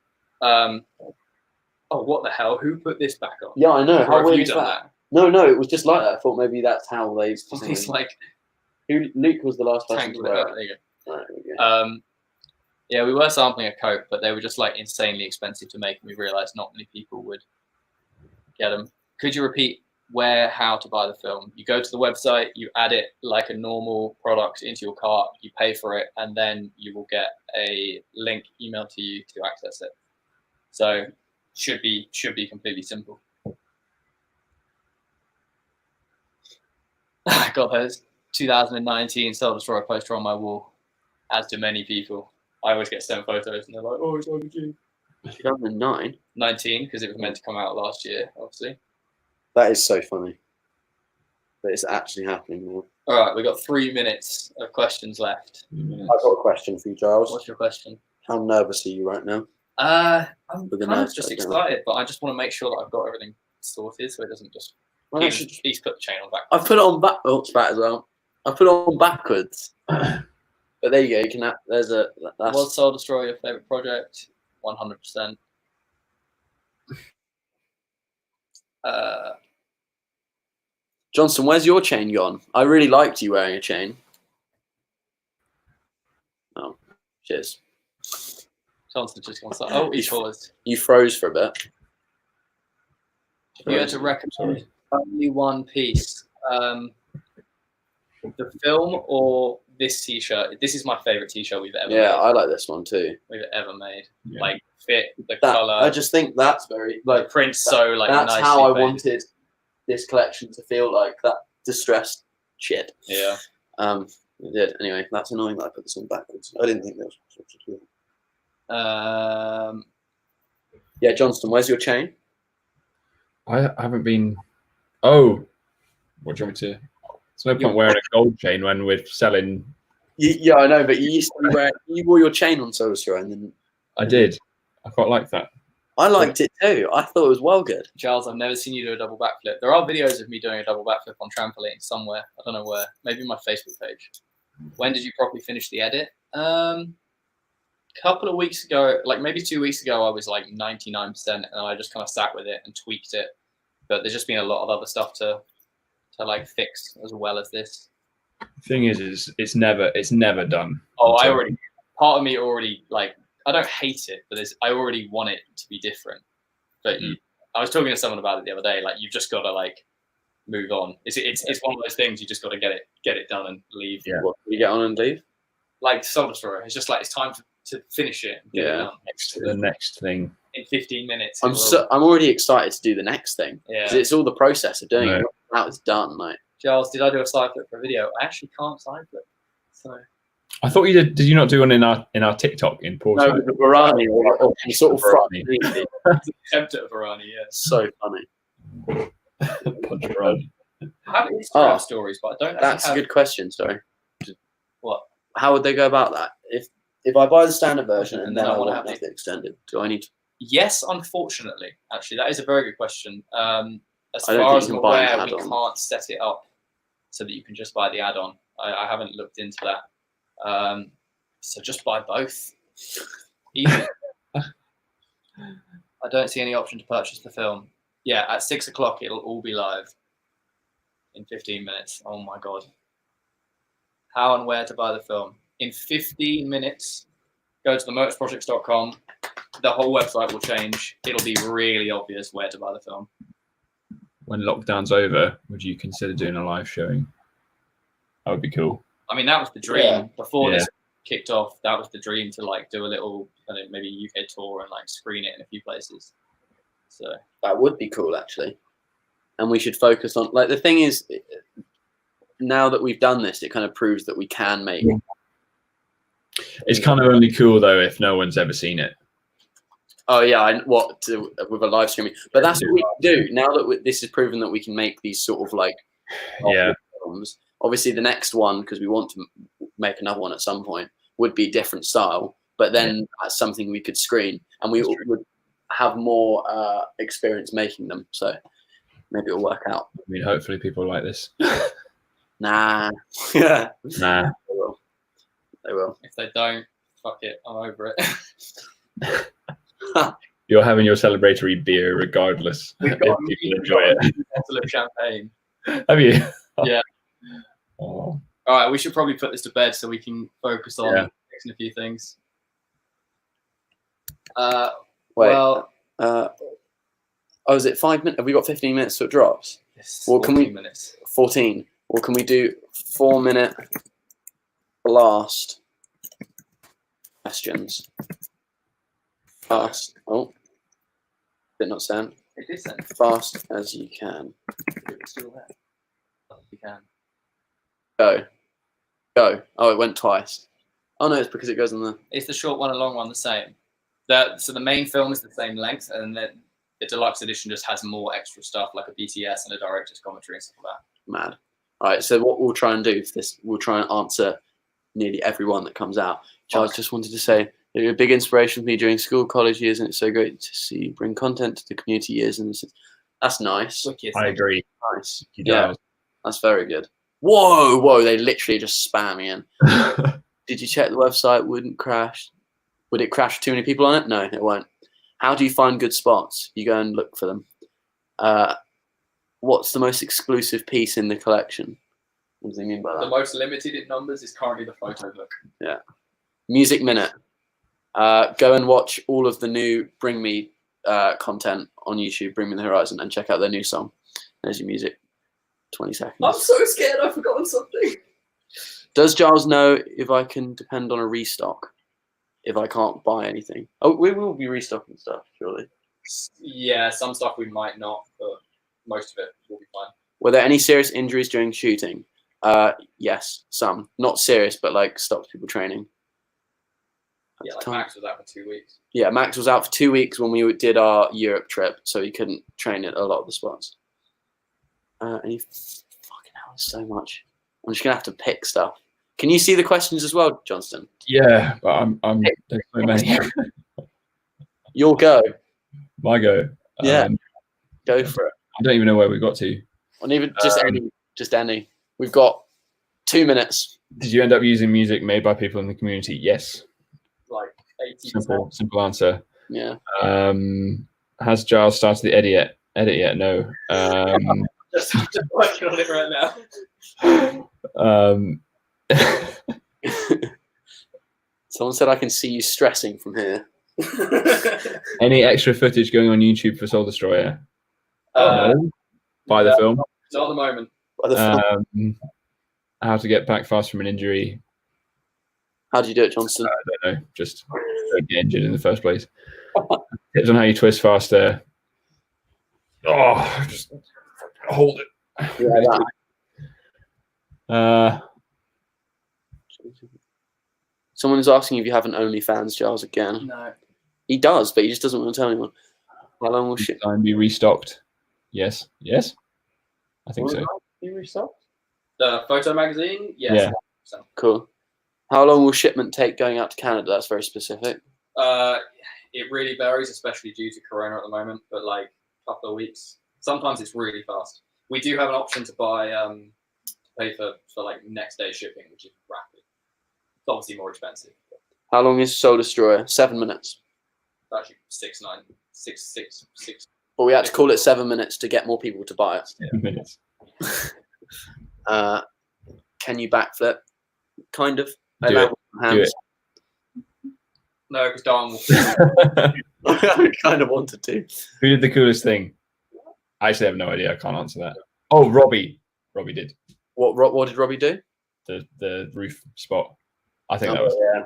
Oh, what the hell? Who put this back on? Yeah, I know. Or How have weird you is done that? No, it was just like that. I thought maybe that's how they. He's like Luke was the last person to tangled wear it it. up. There you Right, there we go. go. Yeah, we were sampling a coat, but they were just like insanely expensive to make, and we realised not many people would get them. Could you repeat where, how to buy the film? You go to the website, you add it like a normal product into your cart, you pay for it, and then you will get a link emailed to you to access it. So should be completely simple. I got those 2019 Soul Destroyer poster on my wall, as do many people. I always get sent photos, and they're like, "Oh, it's overdue." 2009. 19, because it was meant to come out last year, obviously. That is so funny. But it's actually happening now. All right, we've got 3 minutes of questions left. I've got a question for you, Giles. What's your question? How nervous are you right now? I'm With the kind of nerves just right now. excited, but I just want to make sure that I've got everything sorted, so it doesn't just. Well, He's put the chain on back. I've put it on back. Oh, it's back as well. I put it on backwards. But there you go. You can. There's a. That's, Was Soul Destroyer your favorite project? 100%. Johnson, where's your chain gone? I really liked you wearing a chain. Oh, cheers. Johnson just wants to. Oh, he paused. You froze for a bit. If you had to recommend only one piece, the film or this T-shirt. This is my favorite T-shirt we've ever made. Yeah, I like this one too. We've ever made. Yeah. Like fit, the That, color. I just think that's very the print so like that's nicely how I made. wanted this collection to feel, like that distressed shit. Yeah. It did. Anyway, that's annoying that I put this on backwards. I didn't think that was possible to do. Yeah, Johnston, where's your chain? I haven't been. Oh, what do you want me to? There's no point wearing a gold chain when we're selling. Yeah, I know, but you used to wear. You wore your chain on Soul Destroyer, and then I did. I quite like that. I liked it too. I thought it was well good. Giles, I've never seen you do a double backflip. There are videos of me doing a double backflip on trampoline somewhere. I don't know where. Maybe my Facebook page. When did you properly finish the edit? Couple of weeks ago, like maybe 2 weeks ago, I was like 99%, and I just kind of sat with it and tweaked it. But there's just been a lot of other stuff to like fix as well as this. The thing is it's never done. Oh, I already. Part of me already like. I don't hate it, but I already want it to be different. But I was talking to someone about it the other day. Like you've just got to like move on. It's one of those things you just got to get it done and leave. Yeah. What, you get on and leave? Like Soul Destroyer, it's just like it's time to finish it. And get it done. Next to the next thing. In 15 minutes. I'm already excited to do the next thing. Yeah. 'Cause it's all the process of doing No. it. Now it's done. Like Giles, did I do a side flip for a video? I actually can't side flip. So I thought you did. Did you not do one in our TikTok in Porto? no, the Varani or some sort of front. Varani. attempt at a Varani, yeah. So funny. Punch Varani. I have Instagram stories, but I don't. That's actually a good question. Sorry. What? How would they go about that? If I buy the standard version and then I want to have make it extended, do I need to? Yes, unfortunately. Actually, that is a very good question. As I don't far think as you I'm can buy an aware, we add-on. can't set it up so that you can just buy the add-on. I haven't looked into that. So just buy both. Easy. I don't see any option to purchase the film. Yeah, at 6 o'clock it'll all be live in 15 minutes. Oh my god. How and where to buy the film. In 15 minutes, go to themerchprojects.com. The whole website will change. It'll be really obvious where to buy the film. When lockdown's over, would you consider doing a live showing? That would be cool. I mean, that was the dream. Yeah. Before this kicked off, that was the dream to like do a little, maybe UK tour and like screen it in a few places. So That would be cool, actually. And we should focus on, like, the thing is, now that we've done this, it kind of proves that we can make. It's kind of only cool though if no one's ever seen it. Oh yeah, with a live streaming. But that's what we can do now that this is proven that we can make these sort of like films. Obviously, the next one, because we want to make another one at some point, would be different style. But then that's something we could screen, and we would have more experience making them. So maybe it'll work out. I mean, hopefully people like this. Nah. Yeah. Nah. They will. If they don't, fuck it, I'm over it. You're having your celebratory beer regardless. If people enjoy it. A bottle of champagne. Have you? Yeah. Oh. All right, we should probably put this to bed so we can focus on fixing a few things. Wait. Well, is it 5 minutes? Have we got 15 minutes till it drops? Well, can we? minutes. 14. Or can we do 4-minute blast questions? Fast. Oh, did not send. It did send. Fast as you can. It's still there. You can. Go. Go. Oh, it went twice. Oh no, it's because it goes in the. It's the short one and long one the same. So the main film is the same length, and then the deluxe edition just has more extra stuff like a BTS and a director's commentary and stuff like that. Mad. All right. So what we'll try and do for this, we'll try and answer nearly every one that comes out. Charles just wanted to say you're a big inspiration for me during school, college years, and it's so great to see you bring content to the community years. And that's nice. I agree. Nice. He Yeah, does. that's very good. Whoa! They literally just spam me in. Did you check the website? Wouldn't crash? Would it crash too many people on it? No, it won't. How do you find good spots? You go and look for them. What's the most exclusive piece in the collection? What does he mean by that? The most limited in numbers is currently the photo book. Yeah. Music Minute. Go and watch all of the new Bring Me content on YouTube, Bring Me the Horizon, and check out their new song. There's your music. 20 seconds. I'm so scared I've forgotten something. Does Giles know if I can depend on a restock if I can't buy anything? Oh, we will be restocking stuff, surely. Yeah, some stuff we might not, but most of it will be fine. Were there any serious injuries during shooting? Yes, some. Not serious, but like stopped people training. Yeah, like Max was out for 2 weeks. Yeah, Max was out for 2 weeks when we did our Europe trip, so he couldn't train at a lot of the spots. Fucking hell, so much. I'm just gonna have to pick stuff. Can you see the questions as well, Johnston? Yeah, but I'm there's so many. Your go. My go. Yeah. Go for it. I don't even know where we got to. Or even just any. We've got 2 minutes. Did you end up using music made by people in the community? Yes. Like 80%. Simple answer. Yeah. Has Giles started the edit yet? No. Just working on it right Um, Someone said I can see you stressing from here. now. any extra footage going on YouTube for Soul Destroyer? By the film. Not at the moment. How to get back fast from an injury? How do you do it, Johnston? I don't know. Just don't get injured in the first place. Tips on how you twist faster. Oh, just hold it. Yeah, Someone is asking if you have an OnlyFans, Giles, again. No. He does, but he just doesn't want to tell anyone. How long will shit? Time be restocked? Yes. I think so. You restocked? The photo magazine? Yes. Yeah. Cool. How long will shipment take going out to Canada? That's very specific. It really varies, especially due to Corona at the moment, but like a couple of weeks. Sometimes it's really fast. We do have an option to buy, pay for like next day shipping, which is rapid. It's obviously more expensive. How long is Soul Destroyer? 7 minutes. Actually, 6, 9, 6, 6, 6. But we had to call it 7 minutes to get more people to buy it. 7 minutes. Can you backflip? Kind of. Do it. Hands. No, because Darren will. I kind of wanted to. Who did the coolest thing? I actually have no idea. I can't answer that. Oh, Robbie. Robbie did What did Robbie do? the roof spot. I think that was. Yeah,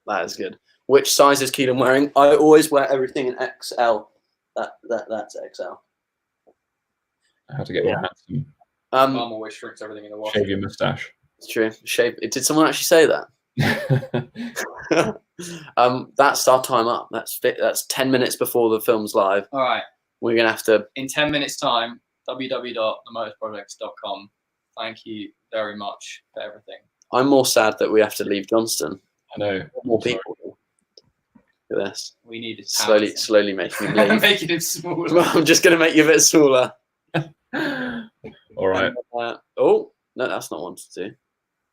that is good. Which size is Keelan wearing? I always wear everything in XL. That's XL. How to get more handsome. Mum always shrinks everything in the wash. Shave your mustache. It's true. Shave. Did someone actually say that? That's our time up. That's 10 minutes before the film's live. All right. We're gonna have to. In 10 minutes' time, www.themotorprojects.com. Thank you very much for everything. I'm more sad that we have to leave Johnston. I know. More people. Look at this. We need it Slowly making him leave. making it smaller. I'm just gonna make you a bit smaller. All right. No, that's not 1 to 2.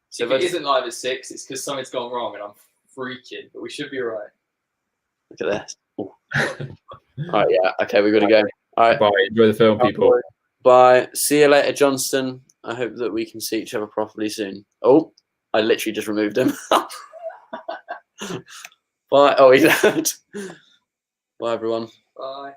So If it isn't live at 6, it's because something's gone wrong and I'm freaking. But we should be all right. Look at this. All right, yeah. Okay, we got to go. All right. Bye. Enjoy the film, people. Bye. See you later, Johnston. I hope that we can see each other properly soon. Oh, I literally just removed him. Bye. Oh, he's out. Bye, everyone. Bye.